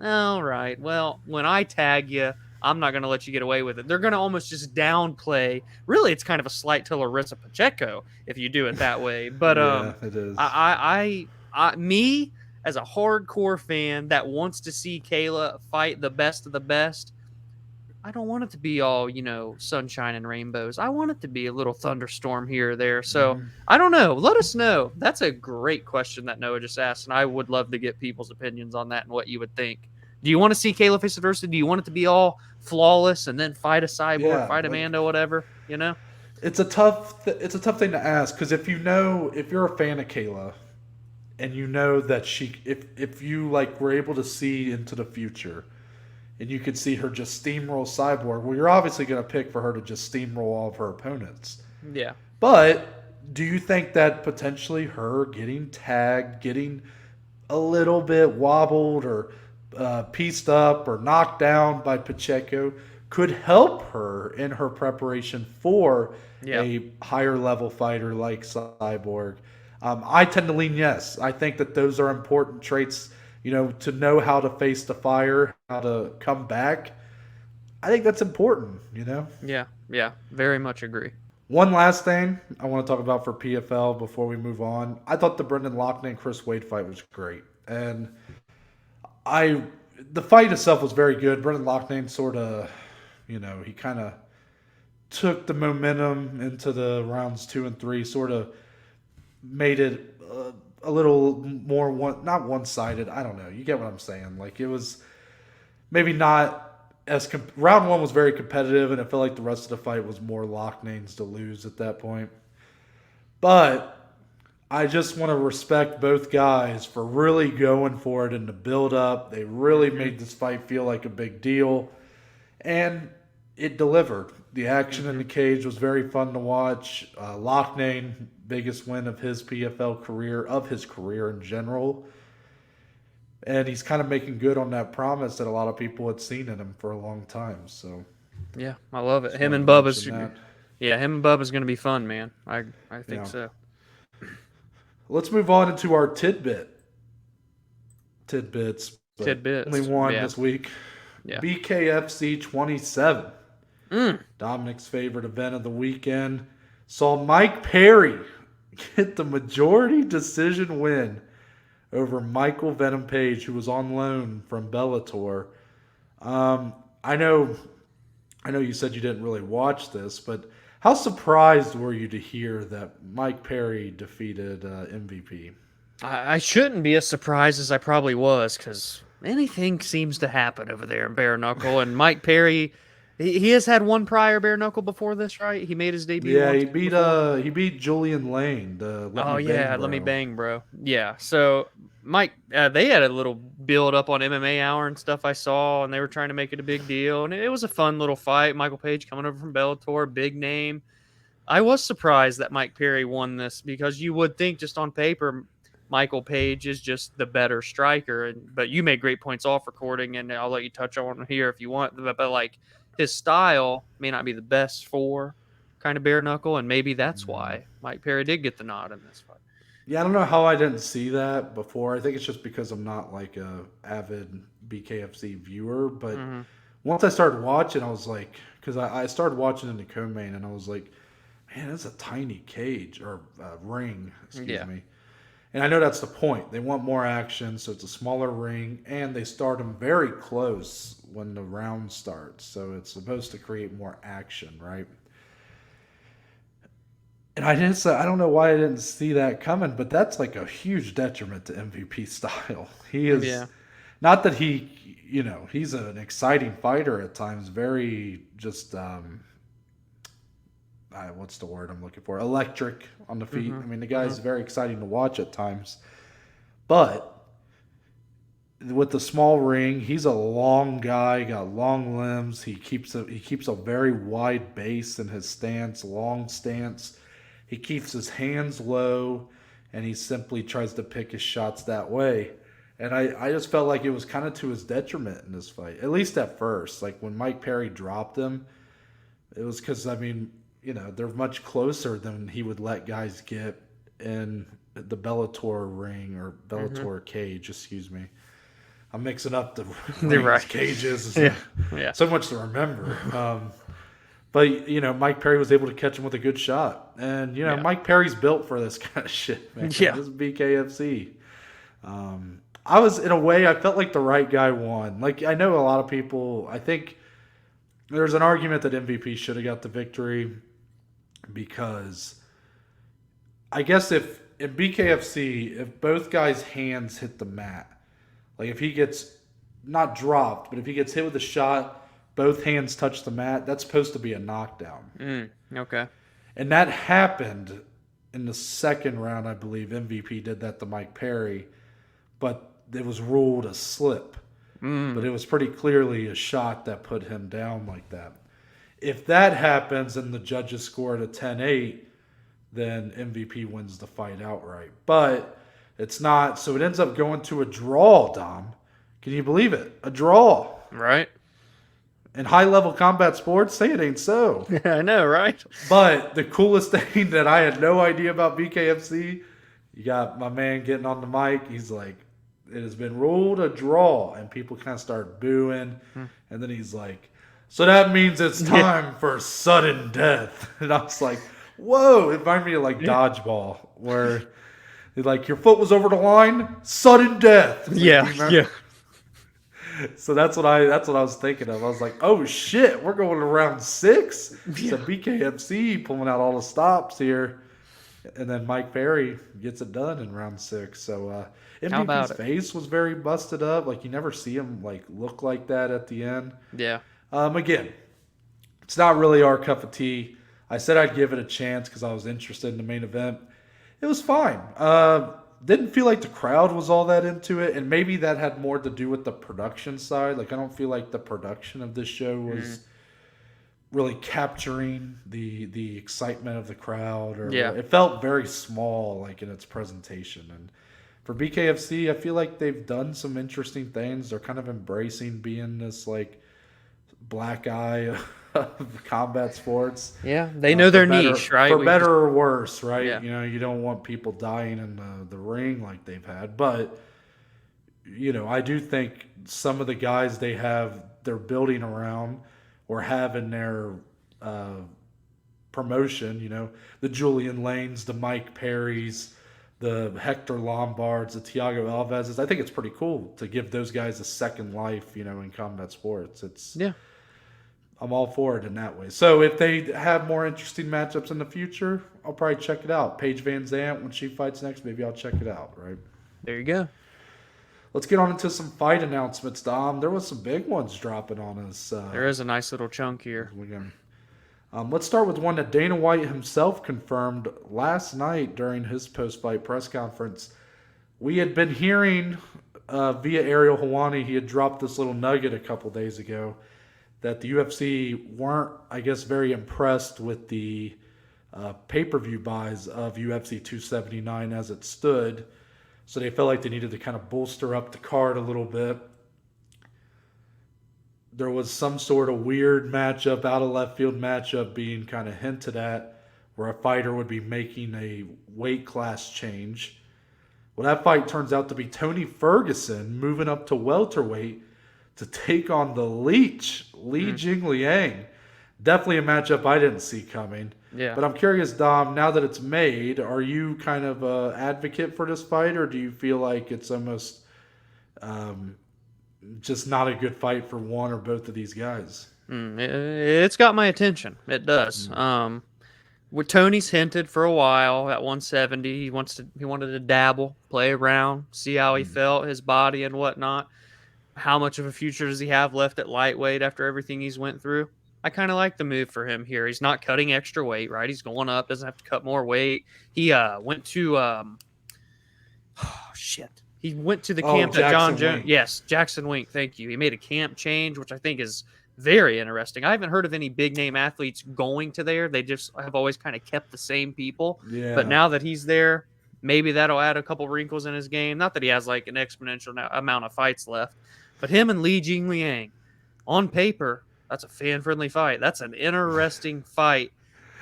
all right, well, when I tag you, I'm not going to let you get away with it. They're going to almost just downplay. Really, it's kind of a slight to Larissa Pacheco if you do it that way. But it is. Me as a hardcore fan that wants to see Kayla fight the best of the best, I don't want it to be all, sunshine and rainbows. I want it to be a little thunderstorm here or there. So I don't know. Let us know. That's a great question that Noah just asked, and I would love to get people's opinions on that and what you would think. Do you want to see Kayla face adversity? Do you want it to be all flawless and then fight a Cyborg, fight Amanda, whatever? It's a tough thing to ask, because if you're a fan of Kayla, and that if you were able to see into the future, and you could see her just steamroll Cyborg, well, you're obviously going to pick for her to just steamroll all of her opponents. Yeah. But do you think that potentially her getting tagged, getting a little bit wobbled or pieced up or knocked down by Pacheco could help her in her preparation for a higher level fighter like Cyborg? I tend to lean yes. I think that those are important traits, to know how to face the fire, how to come back. I think that's important, Yeah, very much agree. One last thing I want to talk about for PFL before we move on. I thought the Brendan Loughnane Chris Wade fight was great. And the fight itself was very good. Brendan Loughnane sort of, he kind of took the momentum into the rounds 2 and 3, sort of made it a little more not one-sided. I don't know. You get what I'm saying? It was maybe not as round 1 was very competitive, and I feel like the rest of the fight was more Loughnane's to lose at that point. But I just want to respect both guys for really going for it in the build-up. They really made this fight feel like a big deal, and it delivered. The action in the cage was very fun to watch. Loughnane, biggest win of his PFL career, of his career in general. And he's kind of making good on that promise that a lot of people had seen in him for a long time. So, yeah, I love it. Him and Bubba's going to be fun, man. I think so. Let's move on into our tidbits. Tidbits. Only one this week. Yeah. BKFC 27. Dominic's favorite event of the weekend. Saw Mike Perry get the majority decision win over Michael Venom Page, who was on loan from Bellator. I know you said you didn't really watch this, but how surprised were you to hear that Mike Perry defeated MVP? I shouldn't be as surprised as I probably was, because anything seems to happen over there in Bare Knuckle. And Mike Perry, He has had one prior bare knuckle before this, right? He made his debut. Yeah, once before. he beat Julian Lane. The Let Oh Me Bang yeah, Bro. let me bang, bro. Yeah. So Mike, they had a little build up on MMA Hour and stuff I saw, and they were trying to make it a big deal, and it was a fun little fight. Michael Page coming over from Bellator, big name. I was surprised that Mike Perry won this because you would think just on paper Michael Page is just the better striker, but you made great points off recording, and I'll let you touch on here if you want. But like his style may not be the best for kind of bare knuckle, and maybe that's why Mike Perry did get the nod in this fight. Yeah, I don't know how I didn't see that before. I think it's just because I'm not like a avid BKFC viewer. But Mm-hmm. once I started watching, I was like, because I started watching in the co-main, and I was like, man, that's a tiny cage or ring, excuse me. And I know that's the point. They want more action, so it's a smaller ring, and they start them very close when the round starts. So it's supposed to create more action, right? And I don't know why I didn't see that coming, but that's like a huge detriment to MVP style. He is Yeah. not that he's an exciting fighter at times, very just what's the word I'm looking for? Electric on the feet. I mean, the guy's very exciting to watch at times. But with the small ring, he's a long guy, got long limbs. He keeps a very wide base in his stance, long stance. He keeps his hands low, and he simply tries to pick his shots that way. And I just felt like it was kind of to his detriment in this fight, at least at first. Like when Mike Perry dropped him, it was because, I mean, they're much closer than he would let guys get in the Bellator ring or Bellator cage, excuse me. I'm mixing up the rings, cages. Yeah. So much to remember. But, Mike Perry was able to catch him with a good shot. And, Mike Perry's built for this kind of shit, man. Yeah. This is BKFC. I felt like the right guy won. Like, I know a lot of people, I think there's an argument that MVP should have got the victory because I guess if in BKFC, if both guys' hands hit the mat, like if he gets not dropped, but if he gets hit with a shot, both hands touch the mat, that's supposed to be a knockdown. Okay. And that happened in the second round, I believe. MVP did that to Mike Perry, but it was ruled a slip. But it was pretty clearly a shot that put him down like that. If that happens and the judges score it a 10-8, then MVP wins the fight outright. But it's not, so it ends up going to a draw, Dom. Can you believe it? A draw. Right. In high-level combat sports, say it ain't so. I know, right? But the coolest thing that I had no idea about BKFC, you got my man getting on the mic. He's like, it has been ruled a draw. And people kind of start booing. And then he's like, so that means it's time for sudden death. And I was like, whoa. It reminded me of like dodgeball, where like your foot was over the line, sudden death. Like, Yeah. So that's what I was thinking of. I was like, oh shit, we're going to round 6. So BKFC pulling out all the stops here. And then Mike Perry gets it done in round 6. So MVP's face was very busted up. Like you never see him like look like that at the end. Yeah. Again, it's not really our cup of tea. I said I'd give it a chance because I was interested in the main event. It was fine. Didn't feel like the crowd was all that into it, and maybe that had more to do with the production side. Like I don't feel like the production of this show was really capturing the excitement of the crowd. Or it felt very small, like in its presentation. And for BKFC, I feel like they've done some interesting things. They're kind of embracing being this like black eye of combat sports. Yeah, they know their niche, right? For better or worse, right? Yeah. You don't want people dying in the ring like they've had. But, I do think some of the guys they're building around or have in their promotion, the Julian Lanes, the Mike Perrys, the Hector Lombards, the Thiago Alvez's. I think it's pretty cool to give those guys a second life, in combat sports. I'm all for it in that way. So if they have more interesting matchups in the future, I'll probably check it out. Paige Van Zandt, when she fights next, maybe I'll check it out, right? There you go. let's get on into some fight announcements, Dom. There was some big ones dropping on us. There is a nice little chunk here. Let's start with one that Dana White himself confirmed last night during his post-fight press conference. We had been hearing via Ariel Helwani, he had dropped this little nugget a couple days ago, that the UFC weren't, I guess, very impressed with the pay-per-view buys of UFC 279 as it stood. So they felt like they needed to kind of bolster up the card a little bit. There was some sort of weird matchup, out of left field matchup being kind of hinted at, where a fighter would be making a weight class change. Well, that fight turns out to be Tony Ferguson moving up to welterweight to take on the Leech, Li Jingliang. Definitely a matchup I didn't see coming. Yeah. But I'm curious, Dom, now that it's made, are you kind of an advocate for this fight, or do you feel like it's almost just not a good fight for one or both of these guys? It's got my attention. It does. What Tony's hinted for a while at 170, he wanted to dabble, play around, see how he felt, his body and whatnot. How much of a future does he have left at lightweight after everything he's went through? I kind of like the move for him here. He's not cutting extra weight, right? He's going up, doesn't have to cut more weight. He went to He went to the camp that John Jones. Yes, Jackson Wink. Thank you. He made a camp change, which I think is very interesting. I haven't heard of any big name athletes going to there. They just have always kind of kept the same people. Yeah. But now that he's there, maybe that'll add a couple wrinkles in his game. Not that he has like an exponential amount of fights left, but him and Li Jingliang, on paper, that's a fan-friendly fight. That's an interesting fight.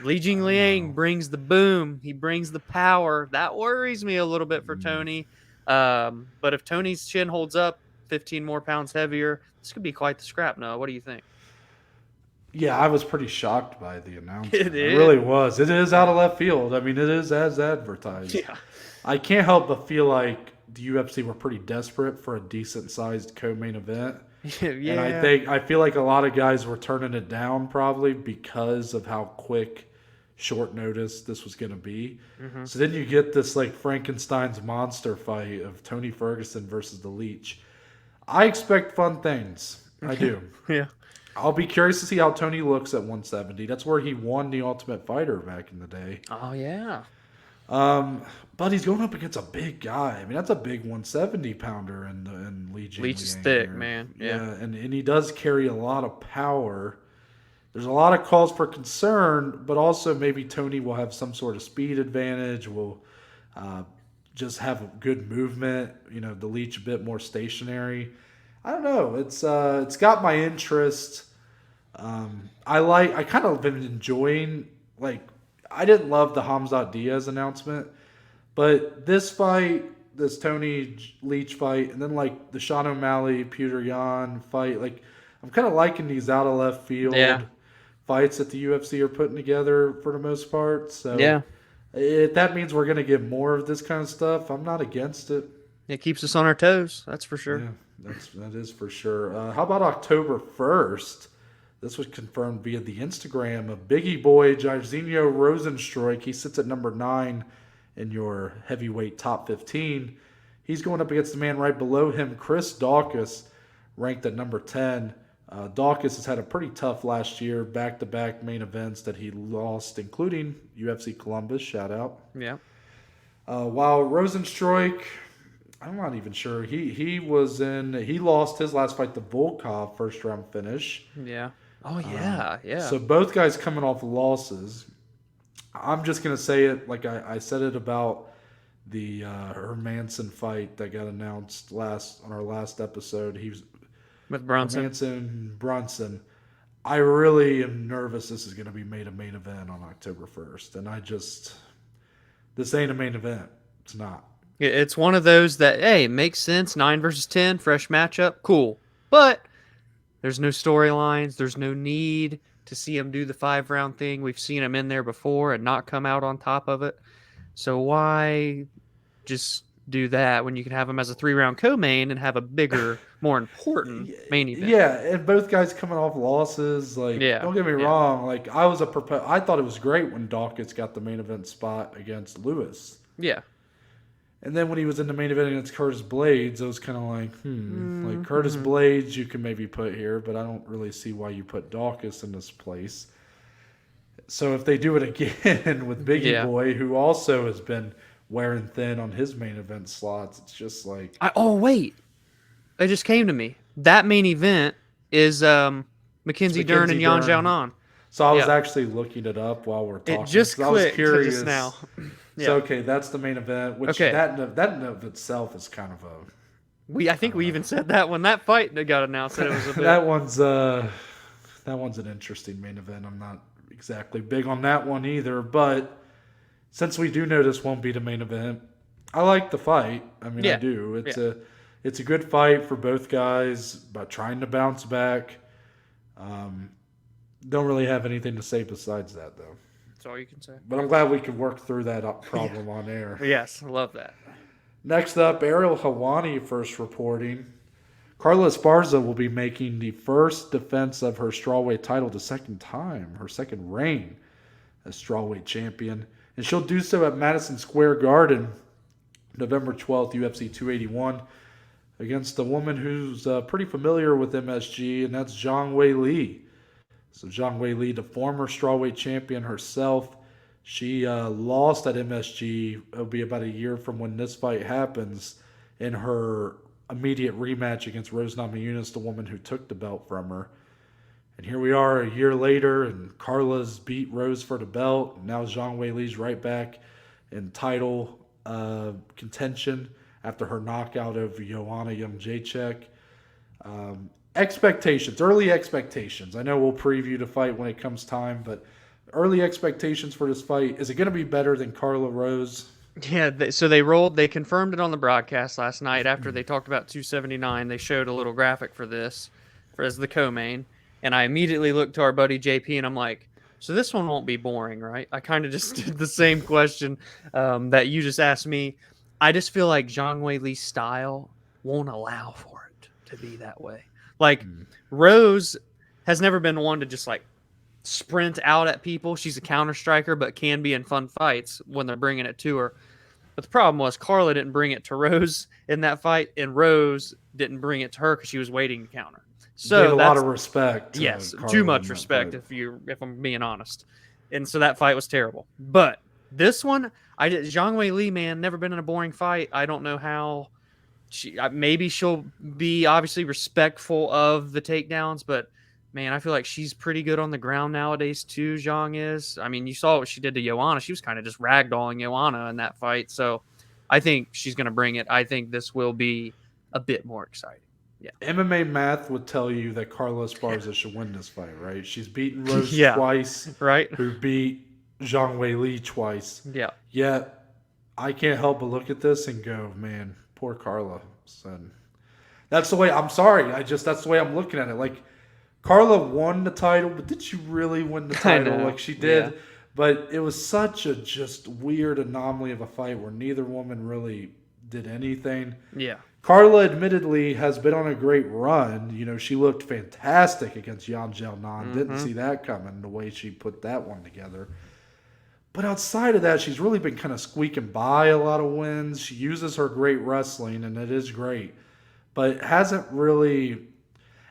Li Jingliang brings the boom. He brings the power. That worries me a little bit for Tony. But if Tony's chin holds up 15 more pounds heavier, this could be quite the scrap. Noah, what do you think? Yeah, I was pretty shocked by the announcement. It really was. It is out of left field. I mean, it is as advertised. Yeah. I can't help but feel like the UFC were pretty desperate for a decent-sized co-main event. Yeah. And I feel like a lot of guys were turning it down probably because of how quick, short notice this was going to be. So then you get this like Frankenstein's monster fight of Tony Ferguson versus the Leech. I expect fun things. I do. Yeah. I'll be curious to see how Tony looks at 170. That's where he won the Ultimate Fighter back in the day. Oh, yeah. But he's going up against a big guy. I mean, that's a big 170-pounder in Li Jingliang. Leech is thick, man. Yeah. And he does carry a lot of power. There's a lot of cause for concern, but also maybe Tony will have some sort of speed advantage, will just have good movement, the Leech a bit more stationary. I don't know. It's got my interest. I kind of been enjoying, I didn't love the Hamzat Diaz announcement, but this fight, this Tony Leech fight, and then the Sean O'Malley, Peter Yan fight, I'm kind of liking these out of left field fights that the UFC are putting together for the most part. So if that means we're going to get more of this kind of stuff, I'm not against it. It keeps us on our toes. That's for sure. Yeah, that is for sure. How about October 1st? This was confirmed via the Instagram of Biggie Boy Jairzinho Rozenstruik. He sits at number 9 in your heavyweight top 15. He's going up against the man right below him, Chris Daukaus, ranked at number 10. Daukaus has had a pretty tough last year, back-to-back main events that he lost, including UFC Columbus, shout out. Yeah. While Rozenstruik, I'm not even sure. He lost his last fight to Volkov, first round finish. Yeah. Oh yeah, yeah. So both guys coming off losses. I'm just gonna say it like I said it about the Hermanson fight that got announced on our last episode. He was with Brunson. Brunson. I really am nervous this is gonna be made a main event on October 1st, and this ain't a main event. It's not. It's one of those that, hey, it makes sense. 9 versus 10, fresh matchup, cool. But there's no storylines. There's no need to see him do the 5-round thing. We've seen him in there before and not come out on top of it. So why just do that when you can have him as a 3-round co-main and have a bigger, more important main event? Yeah, and both guys coming off losses. Don't get me wrong. I thought it was great when Daukaus got the main event spot against Lewis. Yeah. And then when he was in the main event against Curtis Blades, I was kind of like, like Curtis Blades you can maybe put here, but I don't really see why you put Daukaus in this place. So if they do it again with Biggie Boy, who also has been wearing thin on his main event slots, it's just like... wait. It just came to me. That main event is Mackenzie Dern and Yan Xiaonan. So I was actually looking it up while we're talking. It just clicked. I was curious. Just now. So okay, that's the main event. Which that in of itself is kind of a. I think we even said that when that fight got announced that it was a bit. that one's an interesting main event. I'm not exactly big on that one either, but since we do know this won't be the main event, I like the fight. I mean, I do. It's a good fight for both guys, but trying to bounce back. Don't really have anything to say besides that, though. That's all you can say. But I'm glad we could work through that problem on air. Yes, I love that. Next up, Ariel Helwani first reporting. Carla Esparza will be making the first defense of her strawweight title the second time, her second reign as strawweight champion. And she'll do so at Madison Square Garden, November 12th, UFC 281, against a woman who's pretty familiar with MSG, and that's Zhang Weili. So Zhang Weili, the former strawweight champion herself, she lost at MSG. It'll be about a year from when this fight happens in her immediate rematch against Rose Namajunas, the woman who took the belt from her. And here we are a year later, and Carla's beat Rose for the belt. And now Zhang Weili's right back in title contention after her knockout of Joanna Jędrzejczyk. Early expectations. I know we'll preview the fight when it comes time, but early expectations for this fight. Is it going to be better than Carla Rose? Yeah, so they confirmed it on the broadcast last night after they talked about 279. They showed a little graphic for this as the co-main, and I immediately looked to our buddy JP, and I'm like, so this one won't be boring, right? I kind of just did the same question that you just asked me. I just feel like Zhang Weili's style won't allow for it to be that way. Like, Rose has never been one to just, like, sprint out at people. She's a counter striker, but can be in fun fights when they're bringing it to her. But the problem was Carla didn't bring it to Rose in that fight, and Rose didn't bring it to her because she was waiting to counter. So a lot of respect. Yes, too much respect if I'm being honest. And so that fight was terrible. But this one, Zhang Weili, man, never been in a boring fight. I don't know how. Maybe she'll be obviously respectful of the takedowns, but man, I feel like she's pretty good on the ground nowadays too. Zhang is. I mean, you saw what she did to Joanna. She was kind of just ragdolling Joanna in that fight. So I think she's going to bring it. I think this will be a bit more exciting. Yeah. MMA math would tell you that Carla Esparza should win this fight, right? She's beaten Rose twice, right? Who beat Zhang Weili twice. Yeah. Yet I can't help but look at this and go, man, poor Carla. Son. That's the way. I'm sorry. That's the way I'm looking at it. Like, Carla won the title, but did she really win the title? Like she did. Yeah. But it was such a just weird anomaly of a fight where neither woman really did anything. Yeah. Carla admittedly has been on a great run. You know, she looked fantastic against Yan Xiaonan. Didn't see that coming, the way she put that one together. But outside of that, she's really been kind of squeaking by a lot of wins. She uses her great wrestling, and it is great. But hasn't really,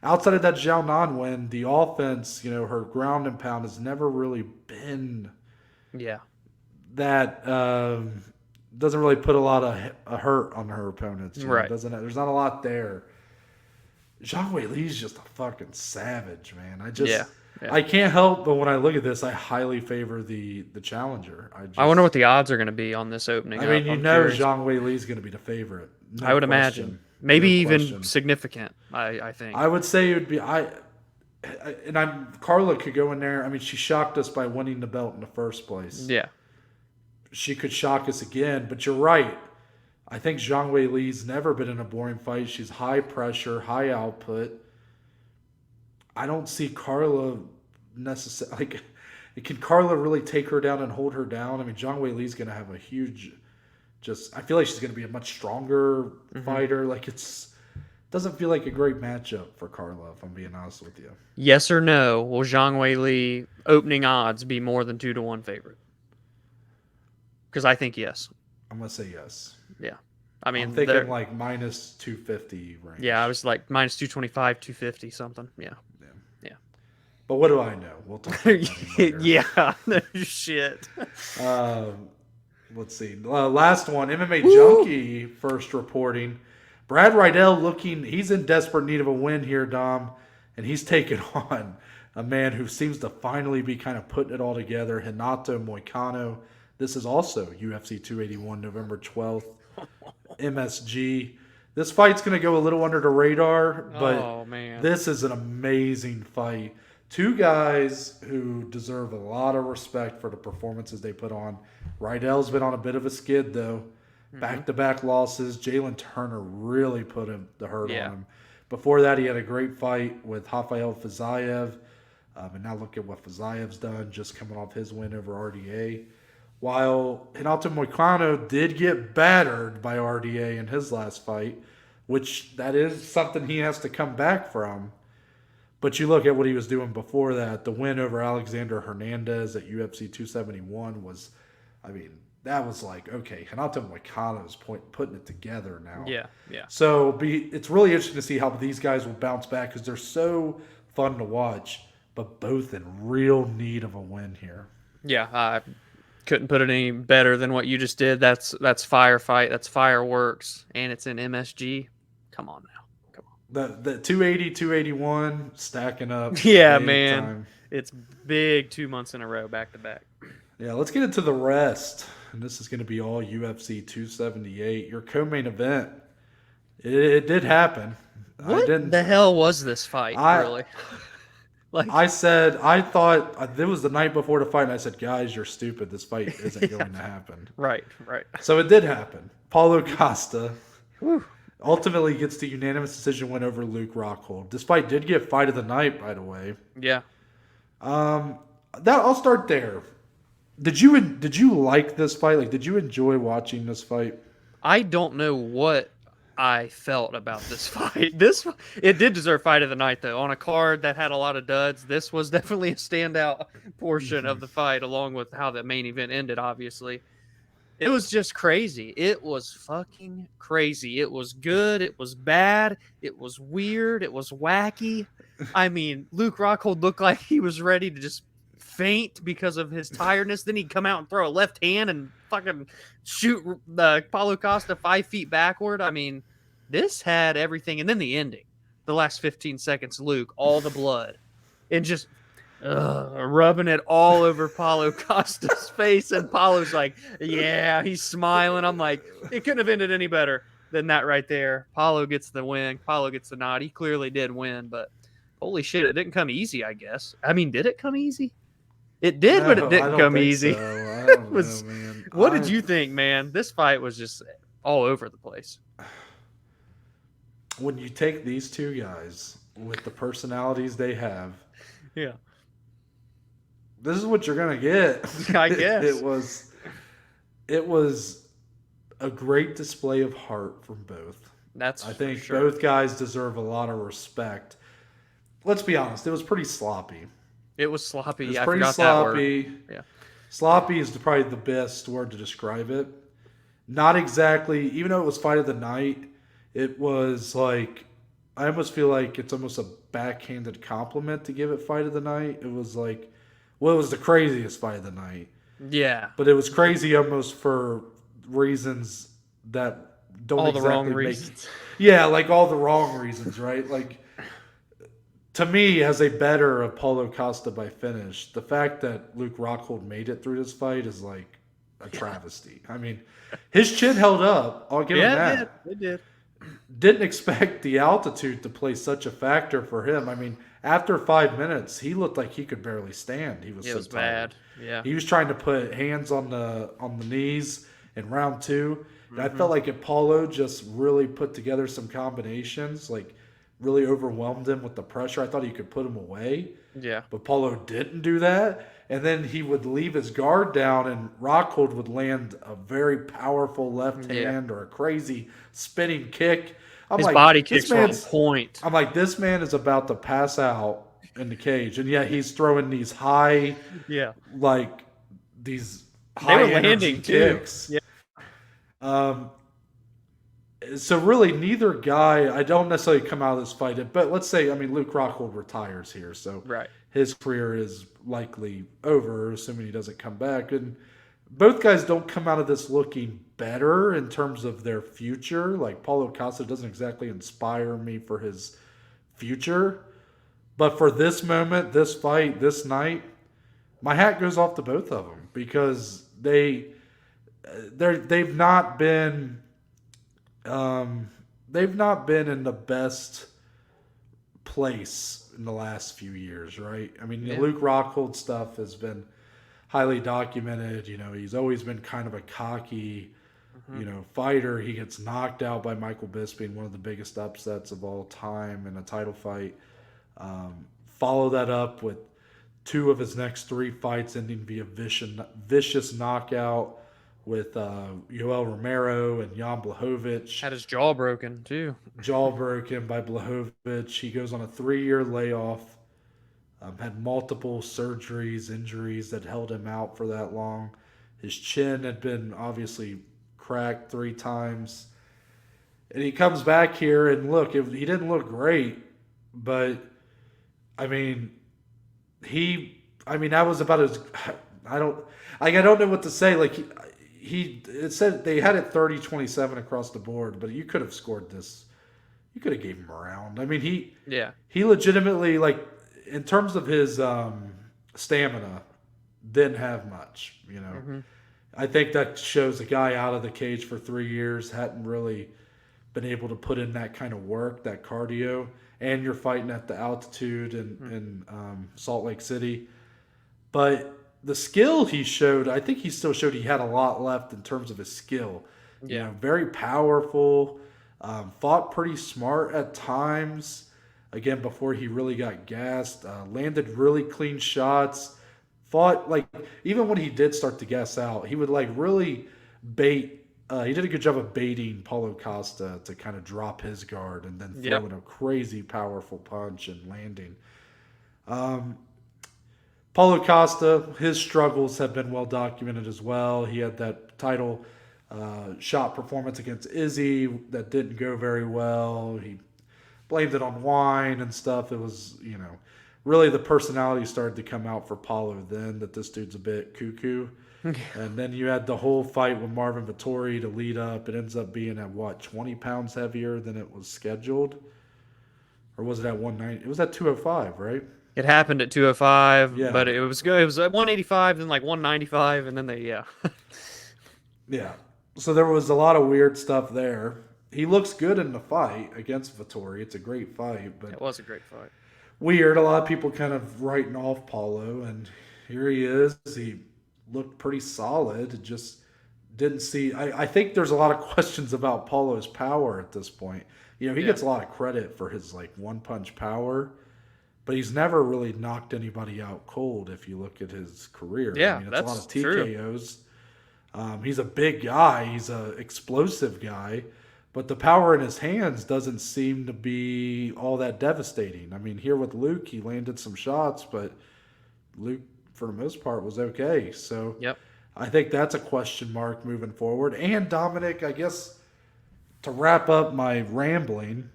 outside of that Xiaonan win, the offense, you know, her ground and pound has never really been that doesn't really put a lot of hurt on her opponents. Right. There's not a lot there. Zhang Weili's just a fucking savage, man. I can't help but when I look at this, I highly favor the challenger. I wonder what the odds are going to be. On this opening. I mean, Zhang Weili's going to be the favorite. I would imagine. Maybe even significant, I think. I would say it would be Carla could go in there. I mean, she shocked us by winning the belt in the first place. Yeah. She could shock us again, but you're right. I think Zhang Weili's never been in a boring fight. She's high pressure, high output. I don't see Carla necessarily. Like, can Carla really take her down and hold her down? I mean, Zhang Weili's going to have a huge. I feel like she's going to be a much stronger fighter. Like, doesn't feel like a great matchup for Carla, if I'm being honest with you. Yes or no? Will Zhang Weili opening odds be more than 2-1 favorite? Because I think yes. I'm going to say yes. Yeah. I mean, I'm thinking like minus 250 range. Yeah, I was like minus 225, 250, something. Yeah. Yeah. But what do I know? We'll talk about that later. Yeah, no shit. Let's see. Last one, MMA Junkie first reporting. Brad Riddell he's in desperate need of a win here, Dom, and he's taken on a man who seems to finally be kind of putting it all together, Renato Moicano. This is also UFC 281, November 12th, MSG. This fight's going to go a little under the radar, but this is an amazing fight. Two guys who deserve a lot of respect for the performances they put on. Rydell's been on a bit of a skid, though. Back-to-back losses. Jalen Turner really put the hurt on him. Before that, he had a great fight with Rafael Fiziev. And now look at what Fizayev's done, just coming off his win over RDA. While Renato Moicano did get battered by RDA in his last fight, which that is something he has to come back from. But you look at what he was doing before that. The win over Alexander Hernandez at UFC 271 was, I mean, that was like, okay, Renato Moicano is putting it together now. Yeah. So it's really interesting to see how these guys will bounce back because they're so fun to watch, but both in real need of a win here. Yeah, I couldn't put it any better than what you just did. That's firefight. That's fireworks, and it's in MSG. Come on now. The 280, 281 stacking up. Yeah, man. Time. It's big 2 months in a row, back to back. Yeah, let's get into the rest. And this is going to be all UFC 278. Your co-main event. It did happen. What the hell was this fight, really? I thought it was the night before the fight, and I said, guys, you're stupid. This fight isn't going to happen. Right. So it did happen. Paulo Costa ultimately gets the unanimous decision win over Luke Rockhold. This fight did get fight of the night, by the way. Yeah. I'll start there. Did you like this fight? Like, did you enjoy watching this fight? I don't know what I felt about this fight. It did deserve fight of the night, though. On a card that had a lot of duds, this was definitely a standout portion of the fight, along with how the main event ended, obviously. It was just crazy. It was fucking crazy. It was good. It was bad. It was weird. It was wacky. I mean, Luke Rockhold looked like he was ready to just faint because of his tiredness. Then he'd come out and throw a left hand and fucking shoot Paulo Costa 5 feet backward. I mean, this had everything. And then the ending, the last 15 seconds, Luke, all the blood, and just rubbing it all over Paulo Costa's face. And Paulo's like, yeah, he's smiling. I'm like, it couldn't have ended any better than that right there. Paulo gets the win. Paulo gets the nod. He clearly did win, but holy shit, it didn't come easy, I guess. I mean, did it come easy? It did, but it didn't come easy. So. I don't know, man. What did you think, man? This fight was just all over the place. When you take these two guys with the personalities they have, yeah, this is what you're gonna get. I guess it was a great display of heart from both. I think both guys deserve a lot of respect. Let's be honest, it was pretty sloppy. It was sloppy. It was pretty sloppy. Yeah. Sloppy is probably the best word to describe it. Not exactly, even though it was fight of the night, it was like, I almost feel like it's almost a backhanded compliment to give it fight of the night. It was like, well, it was the craziest fight of the night. Yeah. But it was crazy almost for reasons that don't all exactly the wrong reasons. Yeah, like all the wrong reasons, right? Like, to me, as a better of Paulo Costa by finish, the fact that Luke Rockhold made it through this fight is like a travesty. I mean, his chin held up. I'll give him that. It did. Didn't expect the altitude to play such a factor for him. I mean, after 5 minutes, he looked like he could barely stand. It was bad. Yeah. He was trying to put hands on the knees in round 2. And I felt like if Paulo just really put together some combinations, like really overwhelmed him with the pressure, I thought he could put him away. Yeah. But Paulo didn't do that. And then he would leave his guard down, and Rockhold would land a very powerful left hand or a crazy spinning kick. His body kicks were on point. I'm like, this man is about to pass out in the cage, and yet he's throwing these high, like these high landing kicks. Yeah. So really, neither guy. I don't necessarily come out of this fight, but let's say, I mean, Luke Rockhold retires here, so Right. his career is likely over, assuming he doesn't come back. And both guys don't come out of this looking better in terms of their future. Like Paulo Costa doesn't exactly inspire me for his future, but for this moment, this fight, this night, my hat goes off to both of them because they've not been they've not been in the best place in the last few years, right? I mean, the Yeah. Luke Rockhold stuff has been highly documented. He's always been kind of a cocky, Hmm. fighter. He gets knocked out by Michael Bisping, one of the biggest upsets of all time in a title fight. Follow that up with two of his next three fights ending via vicious knockout with Yoel Romero and Jan Blachowicz. Had his jaw broken too. Jaw broken by Blachowicz. He goes on a 3-year layoff. Had multiple surgeries, injuries that held him out for that long. His chin had been obviously cracked 3 times. And he comes back here and look, he didn't look great, but I mean, that was about as I don't know what to say. Like it said they had it 30-27 across the board, but you could have scored this. You could have gave him a round. I mean, Yeah. he legitimately, like, in terms of his stamina, didn't have much. Hmm. I think that shows a guy out of the cage for 3 years hadn't really been able to put in that kind of work, that cardio, and you're fighting at the altitude in Salt Lake City. But the skill he showed, I think he still showed he had a lot left in terms of his skill. Yeah. Very powerful, fought pretty smart at times. Again, before he really got gassed, landed really clean shots. Fought like even when he did start to gas out, he would like really bait. He did a good job of baiting Paulo Costa to kind of drop his guard and then Yep. throwing a crazy powerful punch and landing. Um, Paulo Costa, his struggles have been well documented as well. He had that title shot performance against Izzy that didn't go very well. He blamed it on wine and stuff. It was, really the personality started to come out for Paulo then that this dude's a bit cuckoo. And then you had the whole fight with Marvin Vettori to lead up. It ends up being at what, 20 pounds heavier than it was scheduled? Or was it at 190? It was at 205, right? It happened at 205, Yeah. but it was good. It was at 185, then like 195, and then yeah. Yeah. So there was a lot of weird stuff there. He looks good in the fight against Vettori. It's a great fight, but It was a great fight. weird. A lot of people kind of writing off Paulo, and here he is. He looked pretty solid. Just didn't see. I think there's a lot of questions about Paulo's power at this point. He Yeah. gets a lot of credit for his like one punch power, but he's never really knocked anybody out cold. If you look at his career, Yeah, it's a lot that's of true. TKOs. He's a big guy. He's a explosive guy, but the power in his hands doesn't seem to be all that devastating. I mean, here with Luke, he landed some shots, but Luke, for the most part, was okay. So Yep. I think that's a question mark moving forward. And Dominic, I guess to wrap up my rambling,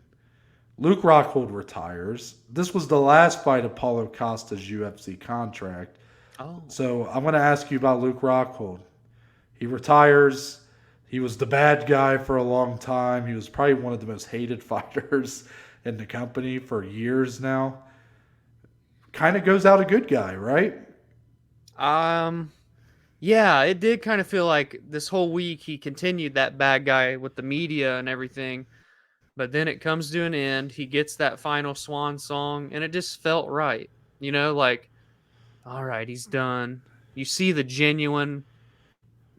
Luke Rockhold retires. This was the last fight of Paulo Costa's UFC contract. Oh. So I'm going to ask you about Luke Rockhold. He retires. He was the bad guy for a long time. He was probably one of the most hated fighters in the company for years now. Kind of goes out a good guy, right? Yeah, it did kind of feel like this whole week he continued that bad guy with the media and everything, but then it comes to an end. He gets that final swan song, and it just felt right. Like, all right, he's done. You see the genuine,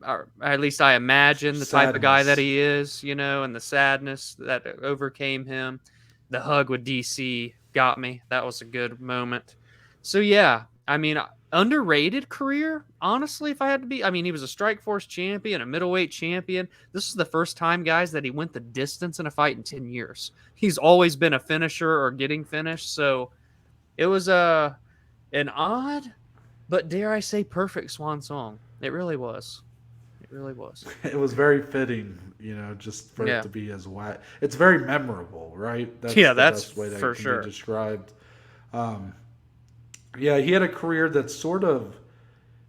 or at least I imagine the type of guy that Sadness. he is, and the sadness that overcame him. The hug with DC got me. That was a good moment. So yeah, I mean, underrated career, honestly, if I had to be. I mean, he was a Strikeforce champion, a middleweight champion. This is the first time, guys, that he went the distance in a fight in 10 years. He's always been a finisher or getting finished. So it was an odd, but dare I say, perfect swan song. It really was. really was. It was very fitting, just for it to be as wide. It's very memorable, right? That's Yeah, the that's best way that for it can be sure. described. Um, yeah, he had a career that's sort of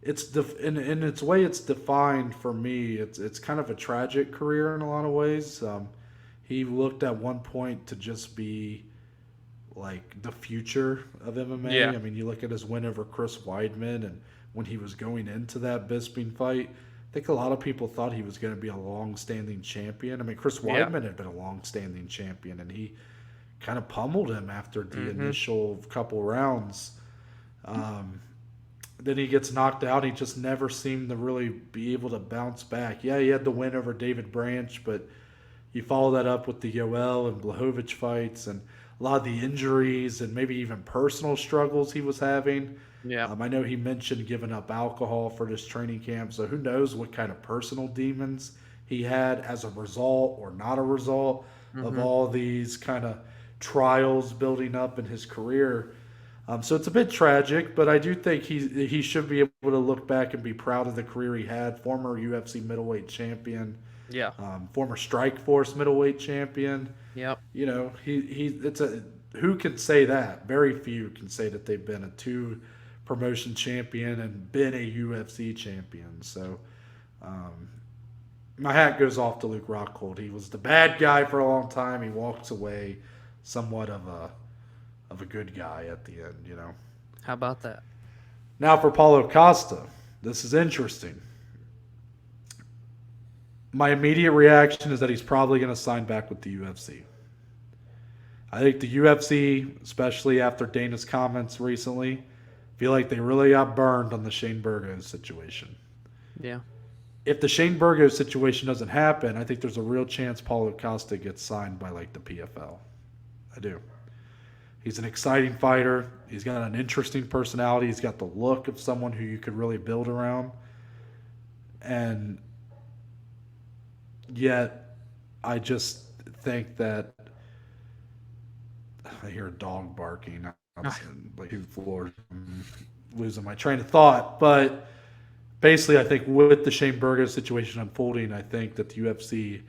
in its way it's defined for me. It's kind of a tragic career in a lot of ways. He looked at one point to just be like the future of MMA. Yeah. I mean, you look at his win over Chris Weidman, and when he was going into that Bisping fight, I think a lot of people thought he was going to be a long-standing champion. I mean, Chris Yeah. Weidman had been a long-standing champion, and he kind of pummeled him after the initial couple rounds. Um, then he gets knocked out. He just never seemed to really be able to bounce back. Yeah, he had the win over David Branch, but you follow that up with the Yoel and Blachowicz fights and a lot of the injuries and maybe even personal struggles he was having. Yeah. I know he mentioned giving up alcohol for this training camp, so who knows what kind of personal demons he had as a result or not a result of all these kind of trials building up in his career. So it's a bit tragic, but I do think he should be able to look back and be proud of the career he had. Former UFC middleweight champion, Yeah. former Strikeforce middleweight champion. Yep. Who can say that? Very few can say that they've been a two promotion champion and been a UFC champion. So my hat goes off to Luke Rockhold. He was the bad guy for a long time. He walks away somewhat of a good guy at the end. How about that? Now for Paulo Costa, this is interesting. My immediate reaction is that he's probably going to sign back with the UFC. I think the UFC, especially after Dana's comments recently, feel like they really got burned on the Shane Burgos situation. Yeah. If the Shane Burgos situation doesn't happen, I think there's a real chance Paulo Costa gets signed by like the PFL. I do. He's an exciting fighter. He's got an interesting personality. He's got the look of someone who you could really build around. And yet, I just think that I hear a dog barking. I'm like 2 floors. I'm losing my train of thought. But basically, I think with the Shane Burgos situation unfolding, I think that the UFC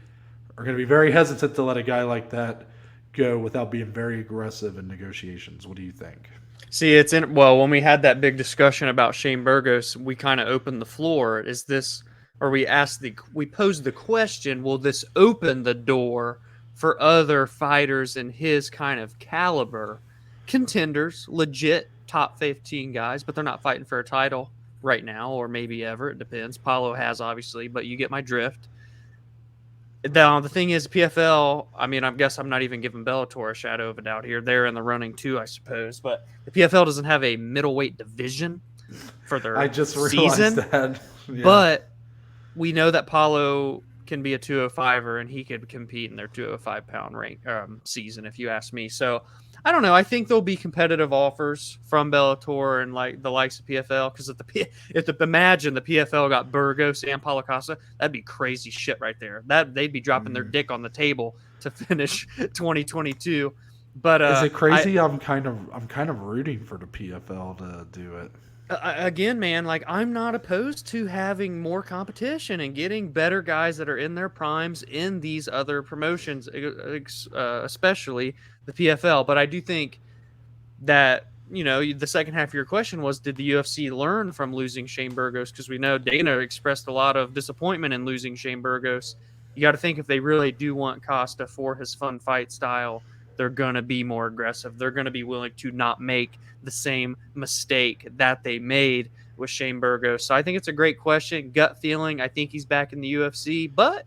are going to be very hesitant to let a guy like that go without being very aggressive in negotiations. What do you think? See, well, when we had that big discussion about Shane Burgos, we kind of opened the floor. Is this, or we posed the question, will this open the door for other fighters in his kind of caliber, contenders, legit top 15 guys, but they're not fighting for a title right now, or maybe ever. It depends. Paulo has, obviously, but you get my drift. Now, the thing is, PFL, I mean, I guess I'm not even giving Bellator a shadow of a doubt here. They're in the running too, I suppose. But the PFL doesn't have a middleweight division for their I just season. realized that. Yeah. But we know that Paulo can be a 205er, and he could compete in their 205-pound rank season, if you ask me. So, I don't know. I think there'll be competitive offers from Bellator and like the likes of PFL, because imagine the PFL got Burgos and Paulo Costa, that'd be crazy shit right there. That they'd be dropping their dick on the table to finish 2022. But is it crazy? I'm kind of rooting for the PFL to do it. Again, man, like I'm not opposed to having more competition and getting better guys that are in their primes in these other promotions, especially the PFL. But I do think that, the second half of your question was, did the UFC learn from losing Shane Burgos? Because we know Dana expressed a lot of disappointment in losing Shane Burgos. You got to think, if they really do want Costa for his fun fight style, they're going to be more aggressive. They're going to be willing to not make the same mistake that they made with Shane Burgos. So I think it's a great question. Gut feeling, I think he's back in the UFC, but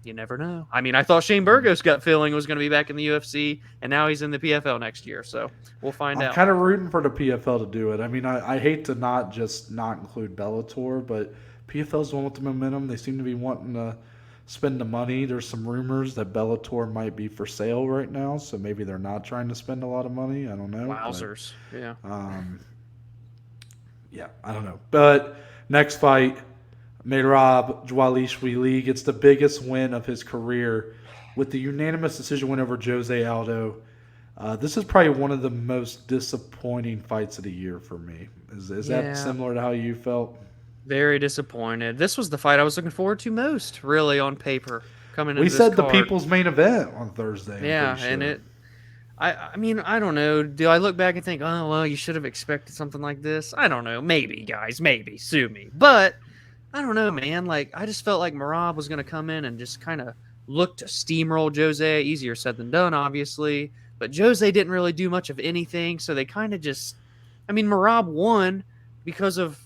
you never know. I mean, I thought Shane Burgos' gut feeling was going to be back in the UFC, and now he's in the PFL next year. So we'll find out. I'm kind of rooting for the PFL to do it. I mean, I hate to not include Bellator, but PFL's the one with the momentum. They seem to be wanting to spend the money. There's some rumors that Bellator might be for sale right now, so maybe they're not trying to spend a lot of money. I don't know. Wowzers. But, yeah. Yeah, I don't know. But next fight, Merab Dvalishvili gets the biggest win of his career with the unanimous decision win over Jose Aldo. This is probably one of the most disappointing fights of the year for me. Is that similar to how you felt? Very disappointed. This was the fight I was looking forward to most, really, on paper, coming We into this said the card. people's main event on Thursday. Yeah, I'm pretty and sure. I mean, I don't know. Do I look back and think, oh, well, you should have expected something like this? I don't know. Maybe, guys, maybe. Sue me. But I don't know, man. Like, I just felt like Marab was going to come in and just kind of look to steamroll Jose. Easier said than done, obviously. But Jose didn't really do much of anything. So they kind of just, I mean, Marab won because of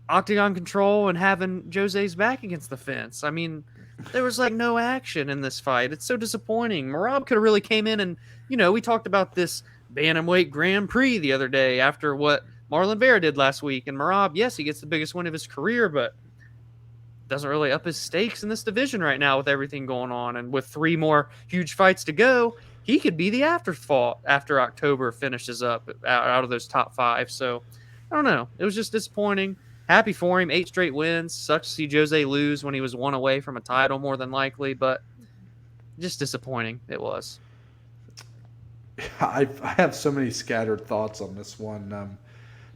octagon control and having Jose's back against the fence. I mean, there was like no action in this fight. It's so disappointing. Marab could have really came in and, we talked about this bantamweight Grand Prix the other day after what Marlon Vera did last week. And Marab, yes, he gets the biggest win of his career, but doesn't really up his stakes in this division right now with everything going on. And with 3 more huge fights to go, he could be the afterthought after October finishes up out of those top 5. So I don't know. It was just disappointing. Happy for him. 8 straight wins. Sucks to see Jose lose when he was 1 away from a title, more than likely, but just disappointing. It was. I have so many scattered thoughts on this one.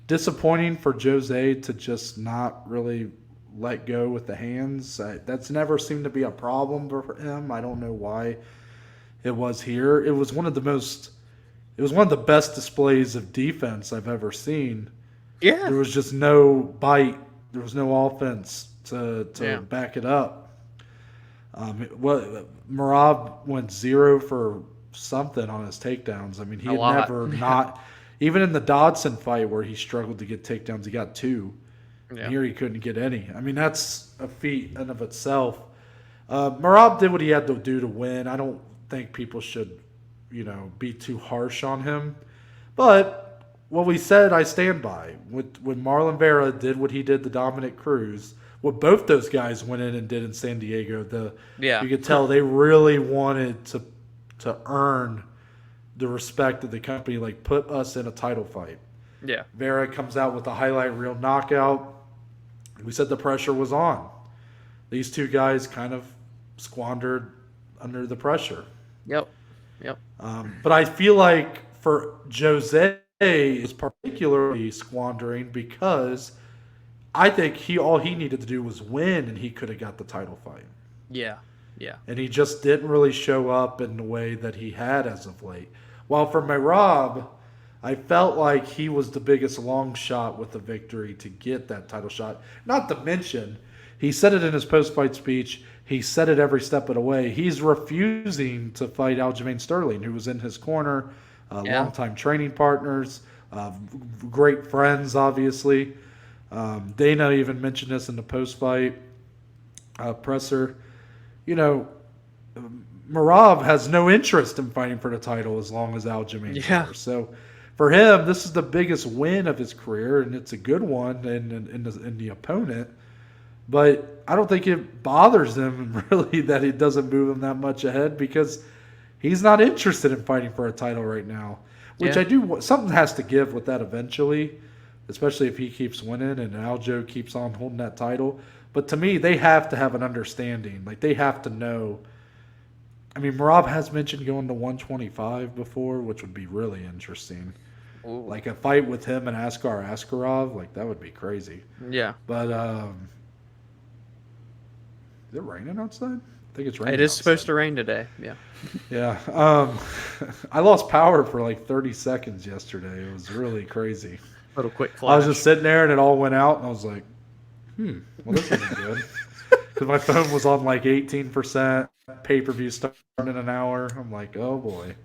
Disappointing for Jose to just not really let go with the hands. That's never seemed to be a problem for him. I don't know why it was here. It was one of the best displays of defense I've ever seen. Yeah. There was just no bite. There was no offense to back it up. Marab went 0 for something on his takedowns. I mean, he had never not, even in the Dodson fight where he struggled to get takedowns, he got 2. Yeah. Here he couldn't get any. I mean, that's a feat in of itself. Marab did what he had to do to win. I don't think people should, be too harsh on him. But what we said, I stand by. When Marlon Vera did what he did to Dominic Cruz, what both those guys went in and did in San Diego, you could tell they really wanted to earn the respect of the company, like put us in a title fight. Yeah. Vera comes out with a highlight reel knockout. We said the pressure was on. These 2 guys kind of squandered under the pressure. Yep. But I feel like for Jose, is particularly squandering because I think all he needed to do was win and he could have got the title fight. Yeah. And he just didn't really show up in the way that he had as of late. While for Marab, I felt like he was the biggest long shot with the victory to get that title shot. Not to mention, he said it in his post-fight speech. He said it every step of the way. He's refusing to fight Aljamain Sterling, who was in his corner, longtime training partners, great friends, obviously. Dana even mentioned this in the post-fight presser. Marab has no interest in fighting for the title as long as Aljamain's there. So for him, this is the biggest win of his career, and it's a good one in the opponent. But I don't think it bothers him really that it doesn't move him that much ahead because he's not interested in fighting for a title right now. Which I do. Something has to give with that eventually, especially if he keeps winning and Aljo keeps on holding that title. But to me, they have to have an understanding. Like, they have to know. I mean, Marab has mentioned going to 125 before, which would be really interesting. Ooh. Like a fight with him and Askar Askarov, like that would be crazy. Yeah. But is it raining outside? I think it's raining. It is supposed to rain today. Yeah. Yeah. I lost power for like 30 seconds yesterday. It was really crazy. Little quick flash. I was just sitting there and it all went out, and I was like, well, this isn't good. Because my phone was on like 18%. Pay-per-view starting in an hour. I'm like, oh boy.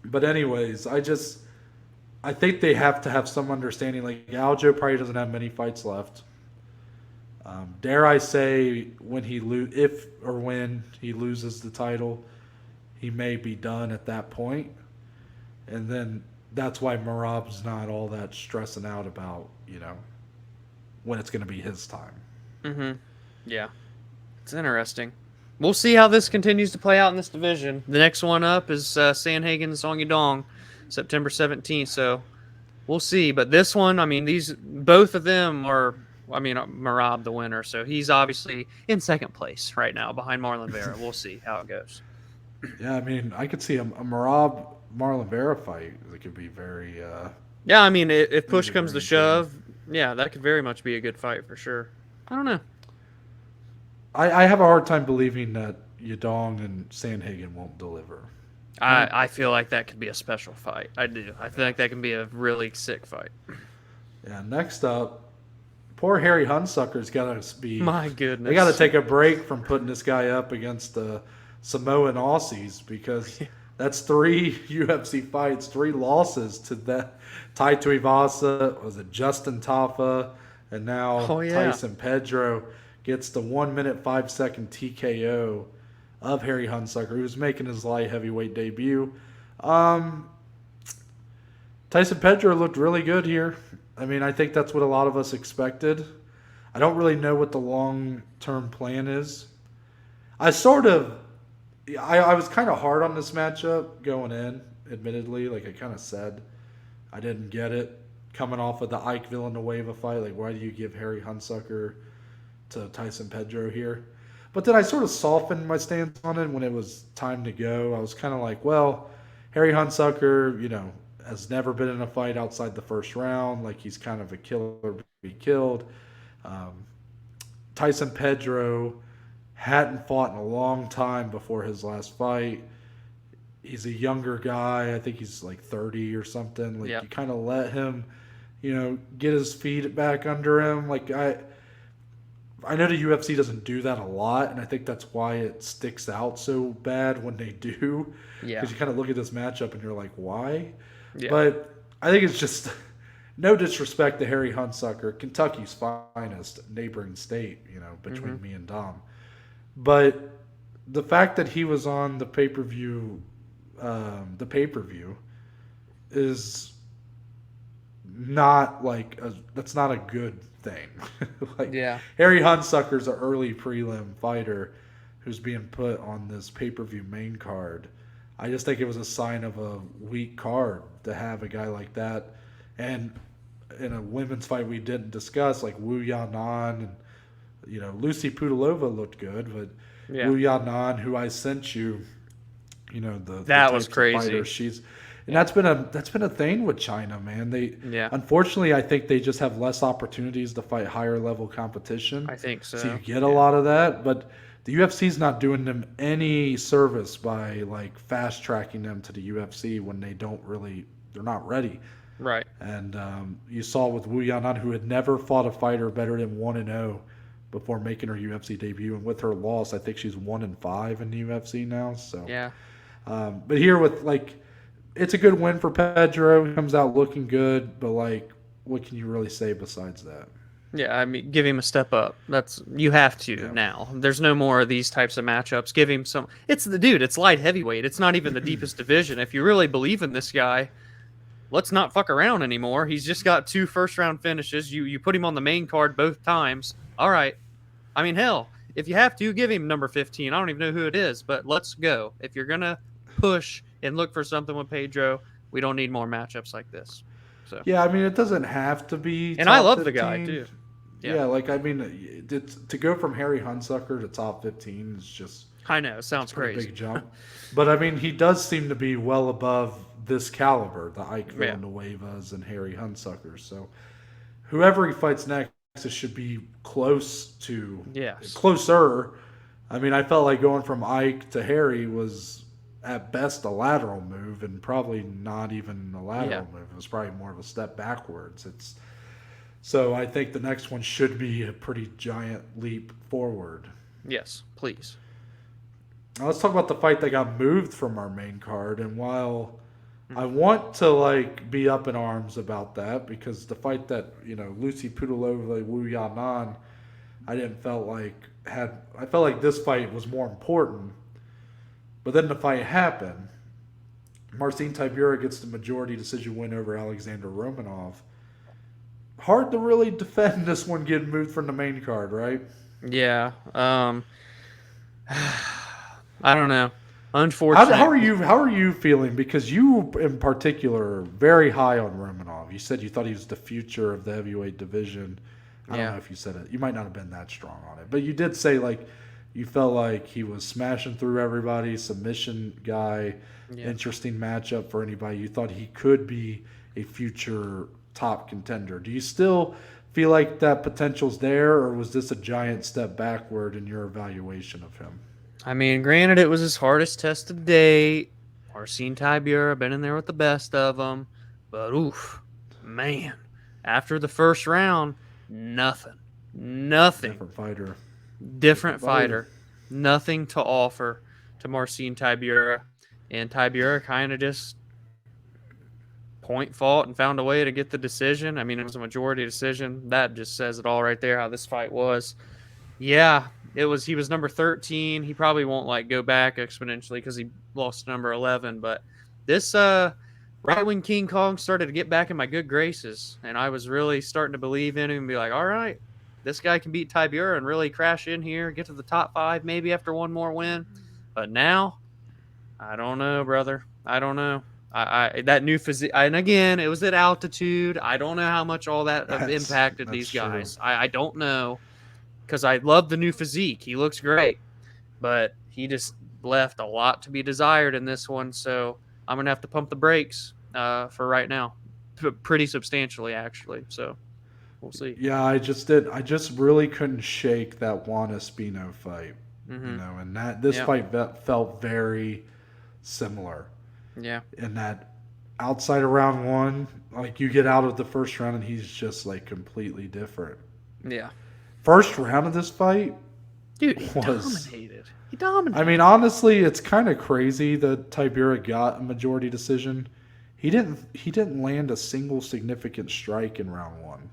But anyways, I think they have to have some understanding. Like, Aljo probably doesn't have many fights left. Dare I say, when if or when he loses the title, he may be done at that point. And then that's why Marab's not all that stressing out about, when it's going to be his time. Mm-hmm. Yeah. It's interesting. We'll see how this continues to play out in this division. The next one up is Sanhagen Song Yadong, September 17th. So we'll see. But this one, I mean, both of them are, Marab the winner. So he's obviously in second place right now behind Marlon Vera. We'll see how it goes. Yeah, I mean, I could see a Marab Marlon Vera fight. It could be very. Yeah, I mean, if push comes to shove, Yeah, that could very much be a good fight for sure. I don't know. I have a hard time believing that Yadong and Sandhagen won't deliver. I feel like that could be a special fight. I do. I think that can be a really sick fight. Yeah. Next up, poor Harry Hunsucker's got to be. My goodness. They got to take a break from putting this guy up against the Samoan Aussies because that's 3 UFC fights, 3 losses to that. Tai Tuivasa, was it Justin Tafa, and now Tyson Pedro gets the 1 minute 5 second TKO of Harry Hunsucker, who was making his light heavyweight debut. Tyson Pedro looked really good here. I mean, I think that's what a lot of us expected. I don't really know what the long-term plan is. I was kind of hard on this matchup going in, admittedly. Like I kind of said, I didn't get it. Coming off of the Ike Villanueva fight, like why do you give Harry Hunsucker to Tyson Pedro here? But then I sort of softened my stance on it when it was time to go. I was kind of like, well, Harry Hunsucker, has never been in a fight outside the first round. Like he's kind of a killer to be killed. Tyson Pedro hadn't fought in a long time before his last fight. He's a younger guy. I think he's like 30 or something. Like you kind of let him, get his feet back under him. Like I know the UFC doesn't do that a lot, and I think that's why it sticks out so bad when they do. Yeah. Because you kind of look at this matchup and you're like, why? Yeah. But I think it's just no disrespect to Harry Hunsucker, Kentucky's finest neighboring state, between me and Dom. But the fact that he was on the pay-per-view is not that's not a good thing. Harry Hunsucker's an early prelim fighter who's being put on this pay-per-view main card. I just think it was a sign of a weak card to have a guy like that. And in a women's fight we didn't discuss, like Wu Yanan and Lucy Pudilova looked good, but Wu Yanan, who I sent you, that was crazy. And that's been a thing with China, man. Unfortunately, I think they just have less opportunities to fight higher level competition. I think so. So you get a lot of that, but the UFC's not doing them any service by fast tracking them to the UFC when they're not ready. Right. And you saw with Wu Yanan, who had never fought a fighter better than 1-0 before making her UFC debut, and with her loss, I think she's 1-5 in the UFC now. So but here with it's a good win for Pedro. He comes out looking good, but what can you really say besides that? Yeah, I mean, give him a step up. You have to now. There's no more of these types of matchups. Give him some. It's light heavyweight. It's not even the deepest division. If you really believe in this guy, let's not fuck around anymore. He's just got 2 first-round finishes. You put him on the main card both times. All right. I mean, hell, if you have to, give him number 15. I don't even know who it is, but let's go. If you're going to push and look for something with Pedro, we don't need more matchups like this. So yeah, I mean, it doesn't have to be. And I love 15. The guy too. Yeah, to go from Harry Hunsucker to top 15 is just. I know, it sounds crazy. Big jump, but I mean, he does seem to be well above this caliber, the Ike Villanuevas and Harry Hunsuckers. So, whoever he fights next, it should be closer. I mean, I felt like going from Ike to Harry was at best a lateral move, and probably not even a lateral move. It was probably more of a step backwards. So I think the next one should be a pretty giant leap forward. Yes, please. Now let's talk about the fight that got moved from our main card. And while I want to be up in arms about that, because the fight that Lucy Pudilova, Wu Yanan, I felt like this fight was more important. But then the fight happened. Marcin Tybura gets the majority decision win over Alexander Romanov. Hard to really defend this one getting moved from the main card, right? Yeah. I don't know. Unfortunately. How are you feeling? Because you, in particular, are very high on Romanov. You said you thought he was the future of the heavyweight division. I don't know if you said it. You might not have been that strong on it. But you did say, you felt like he was smashing through everybody, submission guy, interesting matchup for anybody. You thought he could be a future top contender. Do you still feel like that potential's there, or was this a giant step backward in your evaluation of him? I mean, granted, it was his hardest test to date. Marcin Tybura, been in there with the best of them. But, oof, man. After the first round, nothing. Nothing. Different fighter. Different fighter. Nothing to offer to Marcin Tybura. And Tybura kind of just fought and found a way to get the decision. I mean, it was a majority decision. That just says it all right there, how this fight was. Yeah, he was number 13. He probably won't go back exponentially because he lost to number 11. But this right when King Kong started to get back in my good graces, and I was really starting to believe in him and be like, all right, this guy can beat Tybura and really crash in here, get to the top 5 maybe after one more win. But now, I don't know, brother. I don't know. I that new physique, and again, it was at altitude. I don't know how much all that impacted these guys. I don't know, because I love the new physique. He looks great, but he just left a lot to be desired in this one. So I'm gonna have to pump the brakes for right now, pretty substantially actually. So we'll see. Yeah, I just really couldn't shake that Juan Espino fight, and this fight felt very similar. Yeah. In that outside of round 1, you get out of the first round and he's just completely different. Yeah. First round of this fight, dude, he dominated. He dominated. I mean, honestly, it's kind of crazy that Tybura got a majority decision. He didn't land a single significant strike in round 1.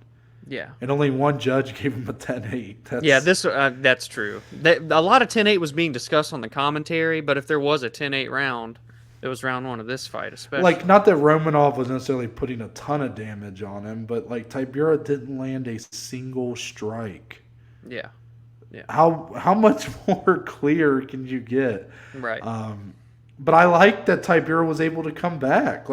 Yeah. And only one judge gave him a 10-8. Yeah, that's true. A lot of 10-8 was being discussed on the commentary, but if there was a 10-8 round, it was round 1 of this fight, especially. Not that Romanov was necessarily putting a ton of damage on him, but Tybura didn't land a single strike. Yeah. Yeah. How much more clear can you get? Right. But I like that Tybura was able to come back.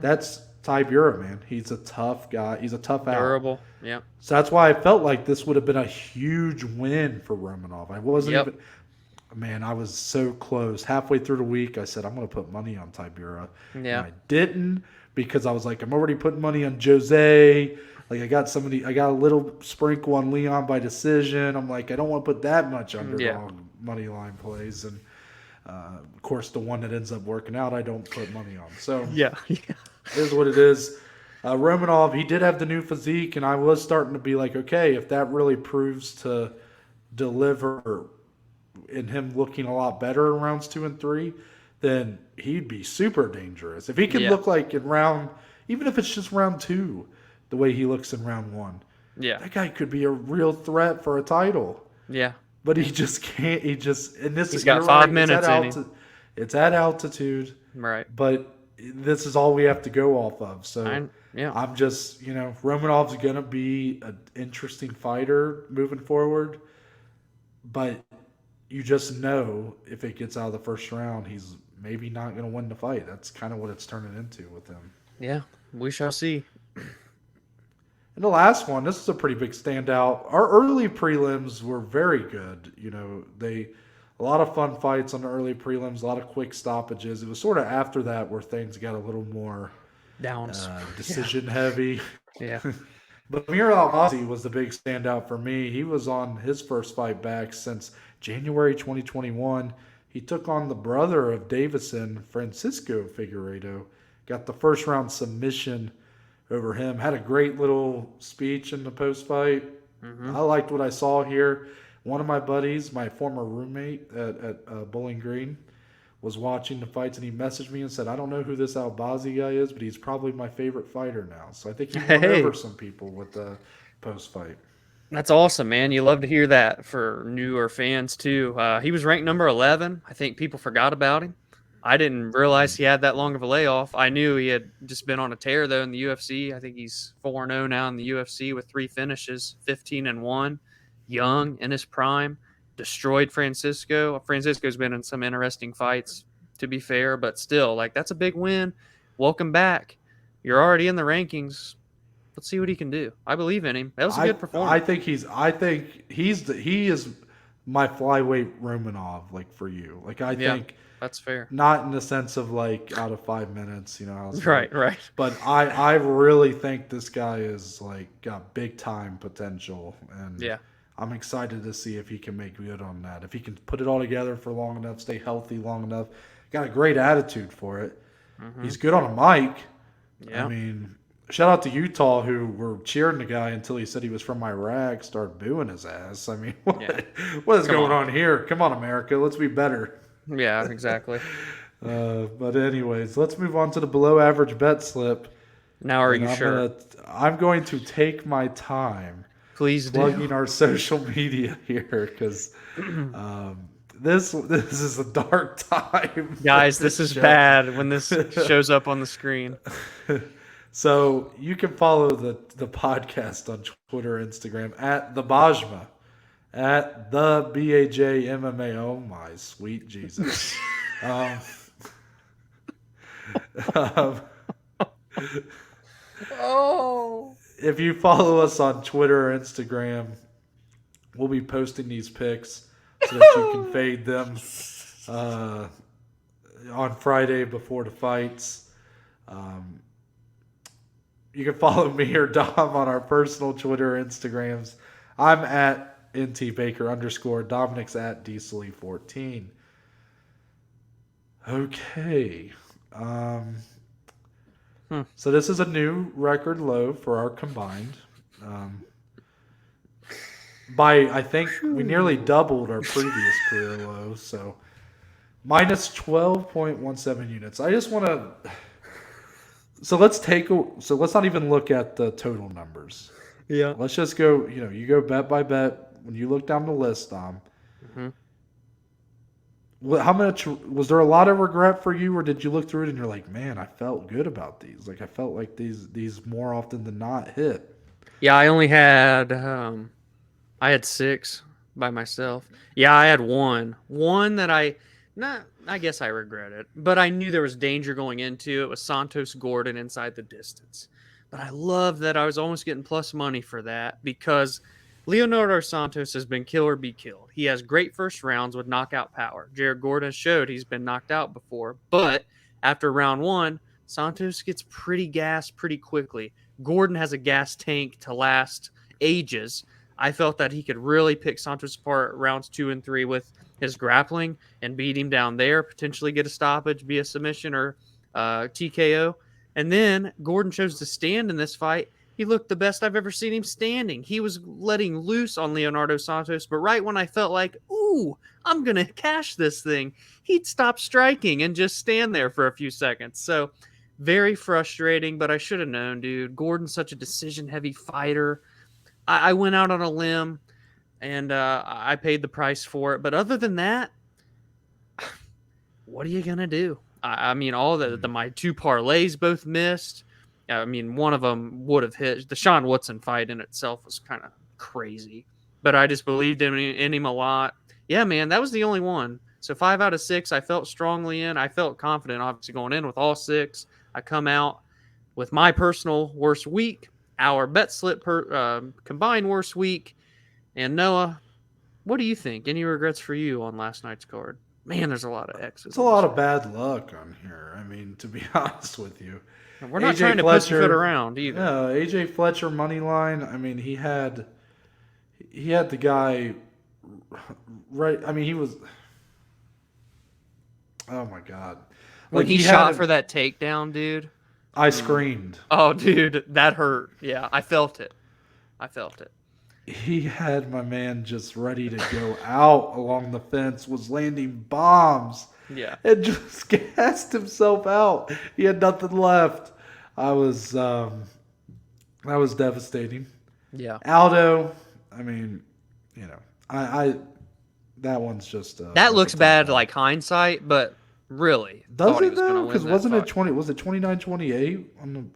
That's Tybura, man. He's a tough guy. He's a tough out. Durable. Yeah. So that's why I felt like this would have been a huge win for Romanov. I wasn't even. Man, I was so close. Halfway through the week, I said, I'm going to put money on Tybura. Yeah. And I didn't, because I was like, I'm already putting money on Jose. I got a little sprinkle on Leon by decision. I'm like, I don't want to put that much underdog money line plays. And, of course, the one that ends up working out, I don't put money on. So, yeah. It is what it is. Romanov, he did have the new physique, and I was starting to be like, okay, if that really proves to deliver in him looking a lot better in rounds 2 and 3, then he'd be super dangerous. If he can look like in round, even if it's just round 2, the way he looks in round 1, that guy could be a real threat for a title. Yeah. But he just can't. He's got 5 minutes in him. It's at altitude. Right. But this is all we have to go off of. So I'm just, Romanov's going to be an interesting fighter moving forward. But you just know if it gets out of the first round, he's maybe not going to win the fight. That's kind of what it's turning into with him. Yeah, we shall see. And the last one, this is a pretty big standout. Our early prelims were very good. A lot of fun fights on the early prelims, a lot of quick stoppages. It was sort of after that where things got a little more decision heavy. Yeah. But Amir Albazi was the big standout for me. He was on his first fight back since January 2021. He took on the brother of Davison, Francisco Figueiredo. Got the first round submission over him. Had a great little speech in the post-fight. I liked what I saw here. One of my buddies, my former roommate at Bowling Green, was watching the fights, and he messaged me and said, I don't know who this Albazi guy is, but he's probably my favorite fighter now. So I think he won over some people with the post-fight. That's awesome, man. You love to hear that for newer fans, too. He was ranked number 11. I think people forgot about him. I didn't realize he had that long of a layoff. I knew he had just been on a tear, though, in the UFC. I think he's 4-0 now in the UFC with 3 finishes, 15-1. Young, in his prime. Destroyed Francisco. Francisco's been in some interesting fights, to be fair, but still, that's a big win. Welcome back. You're already in the rankings. Let's see what he can do. I believe in him. That was a good performance. I think he is my flyweight Romanov, for you. I That's fair. Not in the sense of like out of 5 minutes, you know. How it's Right. But I really think this guy is like got big time potential, and Yeah. I'm excited to see if he can make good on that. If he can put it all together for long enough, stay healthy long enough, got a great attitude for it. Mm-hmm. He's good on a mic. Yeah. I mean, shout out to Utah who were cheering the guy until he said he was from Iraq, started booing his ass. I mean, what is going on here? Come on, America, let's be better. Yeah, exactly. But anyways, let's move on to the below average bet slip. Now, are you sure? I'm going to take my time. Please plugging do. our social media here because this is a dark time, guys. This is bad when this shows up on the screen. So you can follow the podcast on Twitter, Instagram at the Bajma, at the BAJ MMA. Oh my sweet Jesus! Oh. If you follow us on Twitter or Instagram, we'll be posting these pics so that you can fade them on Friday before the fights. You can follow me or Dom on our personal Twitter or Instagrams. I'm at ntbaker_. Dominic's at Diesely14. Okay. So this is a new record low for our combined. I think we nearly doubled our previous career low. So minus 12.17 units. I just want to. So let's not even look at the total numbers. Yeah. Let's just go. You go bet by bet. When you look down the list, Dom. Mm-hmm. How much was there? A lot of regret for you, or did you look through it and you're like, man, I felt good about these. Like I felt like these more often than not hit. Yeah, I only had I had 6 by myself. Yeah, I had one that I guess I regret it, but I knew there was danger going into it. Was Santos Gordon inside the distance, but I love that I was almost getting plus money for that because Leonardo Santos has been kill or be killed. He has great first rounds with knockout power. Jared Gordon showed he's been knocked out before, but after round 1, Santos gets pretty gassed pretty quickly. Gordon has a gas tank to last ages. I felt that he could really pick Santos apart rounds 2 and 3 with his grappling and beat him down there, potentially get a stoppage via submission or TKO. And then Gordon chose to stand in this fight. He looked the best I've ever seen him standing. He was letting loose on Leonardo Santos, but right when I felt like, ooh, I'm going to cash this thing, he'd stop striking and just stand there for a few seconds. So very frustrating, but I should have known, dude. Gordon's such a decision-heavy fighter. I went out on a limb, and I paid the price for it. But other than that, what are you going to do? I mean, all my 2 parlays both missed. I mean, one of them would have hit. The Sean Woodson fight in itself was kind of crazy, but I just believed in him a lot. Yeah, man, that was the only one. So 5 out of 6, I felt strongly in. I felt confident, obviously, going in with all 6. I come out with my personal worst week, our bet slip combined worst week. And Noah, what do you think? Any regrets for you on last night's card? Man, there's a lot of X's. It's a lot of bad luck on here. I mean, to be honest with you. We're not trying to pussyfoot around either. No, AJ Fletcher money line. I mean, he had the guy right. I mean, he was. Oh my god! When he shot for that takedown, dude. I screamed. Oh, dude, that hurt. Yeah, I felt it. He had my man just ready to go out along the fence. Was landing bombs. Yeah. And just gassed himself out. He had nothing left. That was devastating. Yeah. Aldo, I mean, I that one's just that looks bad like hindsight, but really. Does it though? Because wasn't it 20? Was it 29-28?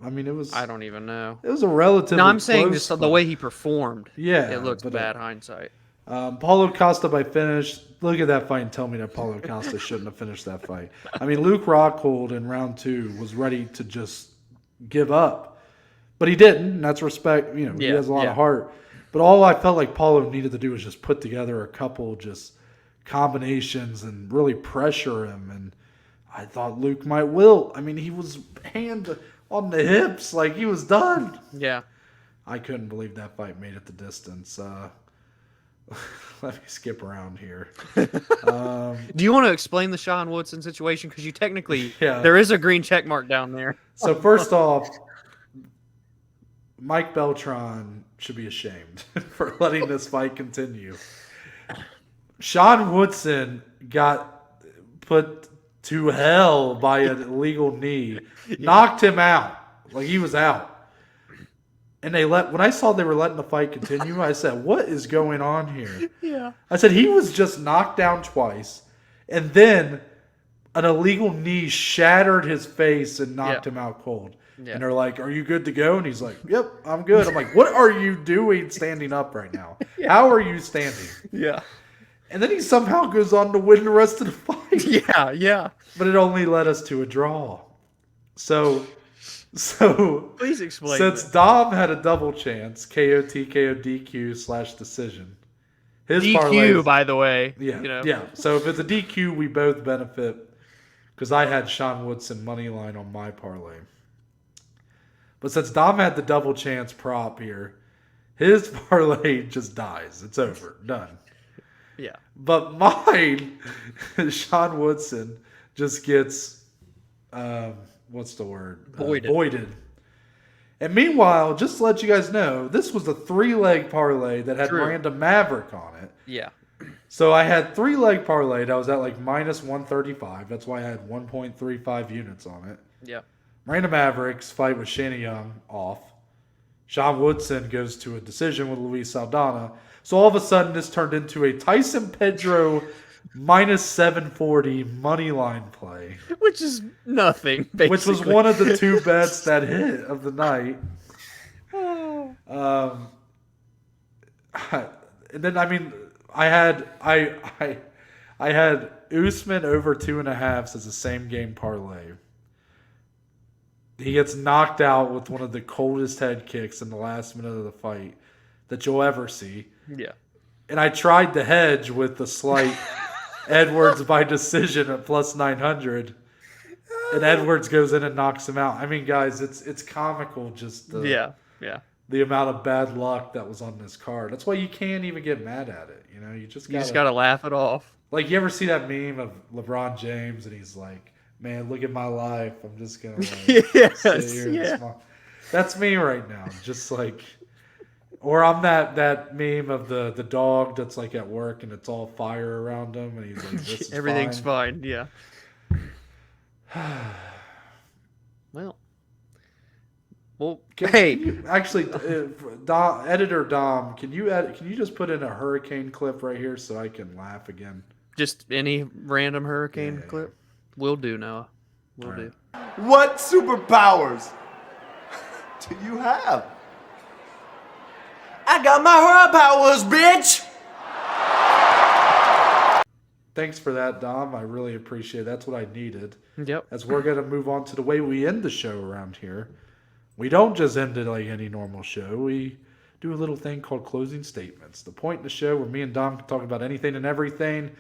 I mean, it was. I don't even know. It was a relatively. No, I'm saying just fight. the way he performed. Yeah, it looks bad hindsight. Paulo Costa by finish. Look at that fight and tell me that Paulo Costa shouldn't have finished that fight. I mean, Luke Rockhold in round 2 was ready to just give up, but he didn't. And that's respect. He has a lot of heart. But all I felt like Paulo needed to do was just put together a couple just combinations and really pressure him. And I thought Luke might wilt. I mean, he was hand on the hips, like he was done. Yeah. I couldn't believe that fight made it the distance. Let me skip around here. Do you want to explain the Sean Woodson situation? Because you technically, Yeah. there is a green check mark down there. So first off, Mike Beltran should be ashamed for letting this fight continue. Sean Woodson got put to hell by an illegal knee, knocked him out, like he was out. And when I saw they were letting the fight continue, I said, what is going on here? Yeah. I said, he was just knocked down twice, and then an illegal knee shattered his face and knocked him out cold. Yeah. And they're like, are you good to go? And he's like, yep, I'm good. I'm like, what are you doing standing up right now? How are you standing? Yeah. And then he somehow goes on to win the rest of the fight. Yeah, yeah. But it only led us to a draw. So please explain. Since Dom had a double chance, KO, TKO, DQ / decision. His DQ, parlays, by the way. Yeah, you know. yeah. So if it's a DQ, we both benefit because I had Sean Woodson money line on my parlay. But since Dom had the double chance prop here, his parlay just dies. It's over. Done. Yeah. But mine, Sean Woodson, just gets, what's the word? Voided. And meanwhile, just to let you guys know, this was a 3-leg parlay that had Miranda Maverick on it. Yeah. So I had 3-leg parlay that was at like minus 135. That's why I had 1.35 units on it. Yeah. Miranda Maverick's fight with Shayna Young off. Sean Woodson goes to a decision with Luis Saldana. So all of a sudden, this turned into a Tyson Pedro minus 740 money line play, which is nothing. Basically. Which was one of the 2 bets that hit of the night. And then I had Usman over 2.5 as a same game parlay. He gets knocked out with one of the coldest head kicks in the last minute of the fight that you'll ever see. Yeah. And I tried to hedge with the slight Edwards by decision at plus 900. And Edwards goes in and knocks him out. I mean, guys, it's comical just the amount of bad luck that was on this card. That's why you can't even get mad at it. You know, you just gotta laugh it off. Like, you ever see that meme of LeBron James and he's like, man, look at my life. I'm just going to sit here and smile. That's me right now. Just like, or I'm that meme of the dog that's like at work and it's all fire around him. And he's like, this is everything's fine. Yeah. Well, can you, actually, editor Dom, can you just put in a hurricane clip right here so I can laugh again? Just any random hurricane clip? Will do, Noah. Will do. What superpowers do you have? I got my hurrah powers, bitch! Thanks for that, Dom. I really appreciate it. That's what I needed. Yep. As we're going to move on to the way we end the show around here. We don't just end it like any normal show. We do a little thing called closing statements. The point in the show where me and Dom can talk about anything and everything,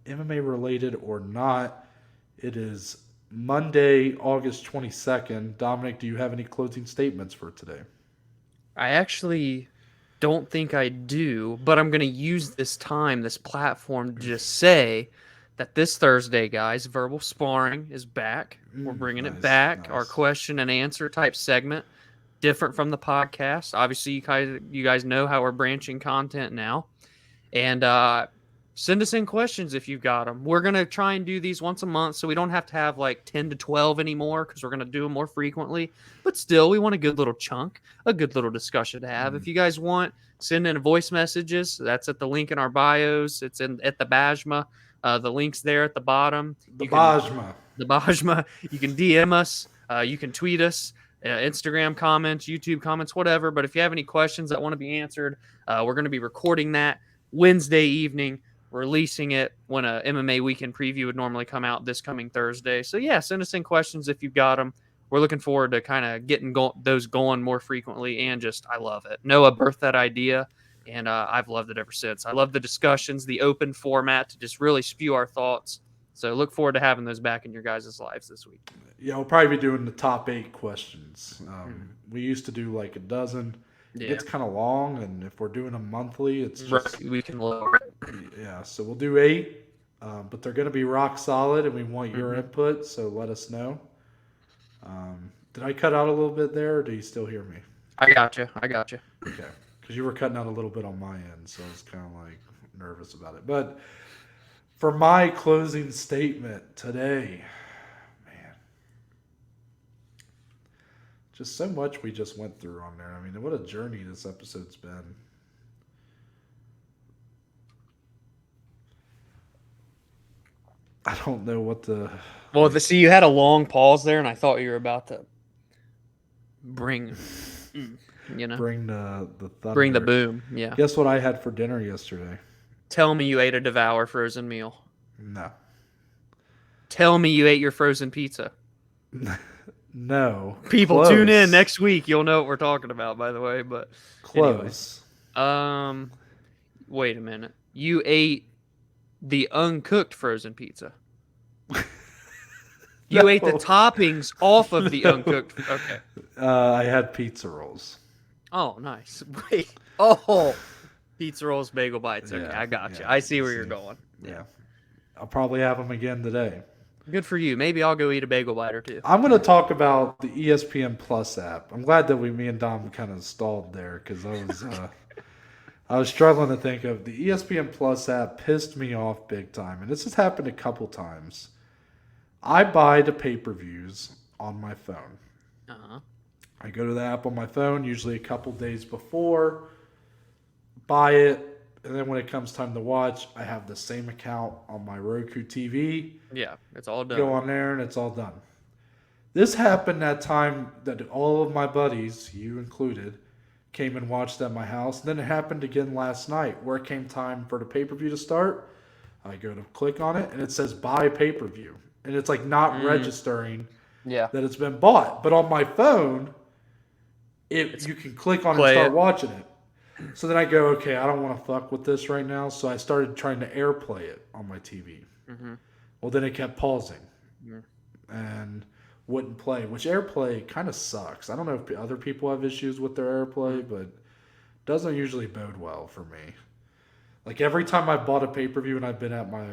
MMA related or not. It is Monday, August 22nd. Dominic, do you have any closing statements for today? I actually don't think I do, but I'm going to use this platform to just say that this Thursday, guys, Verbal Sparring is back. We're bringing it back. Nice. Our question and answer type segment, different from the podcast. Obviously, you guys know how we're branching content now. And send us in questions if you've got them. We're going to try and do these once a month so we don't have to have like 10 to 12 anymore because we're going to do them more frequently. But still, we want a good little chunk, a good little discussion to have. If you guys want, send in voice messages. That's at the link in our bios. It's at the Bajma. The link's there at the bottom. The Bajma. You can DM us. You can tweet us. Instagram comments, YouTube comments, whatever. But if you have any questions that want to be answered, we're going to be recording that Wednesday evening, releasing it when a MMA weekend preview would normally come out this coming Thursday. So yeah, send us in questions if you've got them. We're looking forward to kind of getting those going more frequently, and just I love it. Noah birthed that idea, And I've loved it ever since. I love the discussions, the open format to just really spew our thoughts. So look forward to having those back in your guys' lives this week. Yeah, we'll probably be doing the top 8 questions. We used to do like a dozen. It Yeah. gets kind of long, and if we're doing them monthly, it's just Right, we can lower it. yeah. So we'll do 8, but they're going to be rock solid, and we want your input. So let us know. Did I cut out a little bit there, or do you still hear me? I got you. Okay, because you were cutting out a little bit on my end, so I was kind of like nervous about it. But for my closing statement today, man, just so much we just went through on there. I mean, what a journey this episode's been. I don't know what the... Well, see, you had a long pause there, and I thought you were about to bring, Bring the thunder. bring the boom. Yeah. Guess what I had for dinner yesterday? Tell me you ate a Devour frozen meal. No. Tell me you ate your frozen pizza. No. People, Close. tune in next week. You'll know what we're talking about, by the way. But Close. anyway. Wait a minute. You ate the uncooked frozen pizza. You ate the toppings off of the uncooked. Okay. I had pizza rolls. Oh, nice. Wait. Oh, pizza rolls, bagel bites. Okay, Yeah, I got you. yeah, I see where see. you're going. Yeah. I'll probably have them again today. Good for you. Maybe I'll go eat a bagel bite or two. I'm going to talk about the ESPN Plus app. I'm glad that me and Dom kind of stalled there because I was struggling to think of the ESPN Plus app. Pissed me off big time, and this has happened a couple times. I buy the pay-per-views on my phone. Uh-huh. I go to the app on my phone, usually a couple days before, buy it, and then when it comes time to watch, I have the same account on my Roku TV. Yeah, it's all done. Go on there, and it's all done. This happened that time that all of my buddies, you included, came and watched at my house. And then it happened again last night where it came time for the pay-per-view to start. I go to click on it, and it says buy pay-per-view. And it's like not registering that it's been bought. But on my phone, you can click on it and start watching it. So then I go, okay, I don't want to fuck with this right now. So I started trying to AirPlay it on my TV. Mm-hmm. Well, then it kept pausing and wouldn't play, which AirPlay kind of sucks. I don't know if other people have issues with their AirPlay, but it doesn't usually bode well for me. Like every time I bought a pay-per-view and I've been at my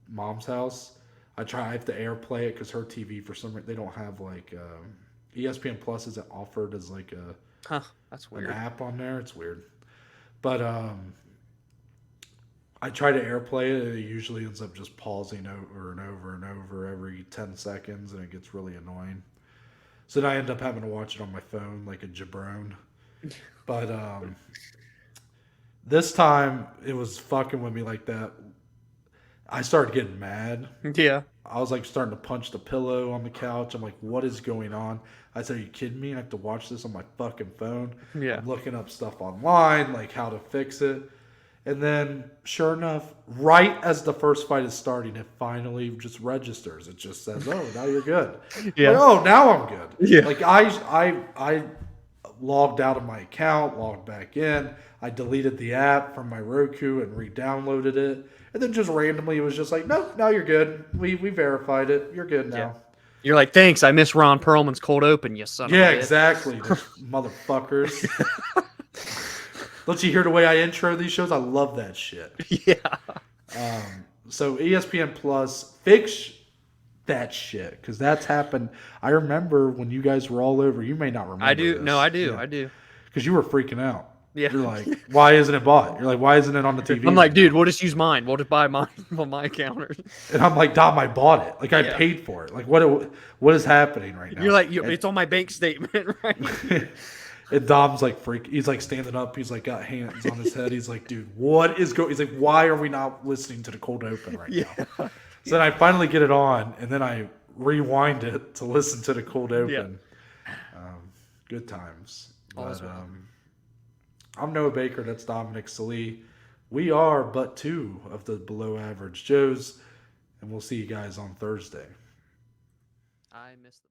mom's house, I have to AirPlay it because her TV, for some reason, they don't have like ESPN Plus isn't offered as like that's weird. an app on there. It's weird. But I try to AirPlay it, and it usually ends up just pausing over and over and over every 10 seconds, and it gets really annoying. So then I end up having to watch it on my phone like a jabron. But this time, it was fucking with me like that. I started getting mad. Yeah. I was like starting to punch the pillow on the couch. I'm like, what is going on? I said, are you kidding me? I have to watch this on my fucking phone. Yeah. I'm looking up stuff online, like how to fix it. And then, sure enough, right as the first fight is starting, it finally just registers. It just says, oh, now you're good. Yeah. Like, oh, now I'm good. Yeah. Like, I logged out of my account, logged back in. I deleted the app from my Roku and re-downloaded it. And then just randomly, it was just like, no, now you're good. We verified it. You're good now. Yeah. You're like, thanks. I miss Ron Perlman's cold open, you son of a bitch. Yeah, exactly. Those motherfuckers. Don't you hear the way I intro these shows? I love that shit. Yeah. So ESPN Plus, fix that shit because that's happened. I remember when you guys were all over. You may not remember. I do. This. No, I do. Yeah. I do. Because you were freaking out. Yeah. You're like, why isn't it bought? You're like, why isn't it on the TV? I'm like, dude, we'll just use mine. We'll just buy mine on my counter. And I'm like, Dom, I bought it. Like, I paid for it. Like, what is happening right now? You're like, it's on my bank statement, right? And Dom's like he's like standing up. He's like got hands on his head. He's like, dude, what is going? He's like, why are we not listening to the cold open right now? So then I finally get it on, and then I rewind it to listen to the cold open. Good times. But, I'm Noah Baker. That's Dominic Salee. We are but two of the below average Joes, and we'll see you guys on Thursday. I missed the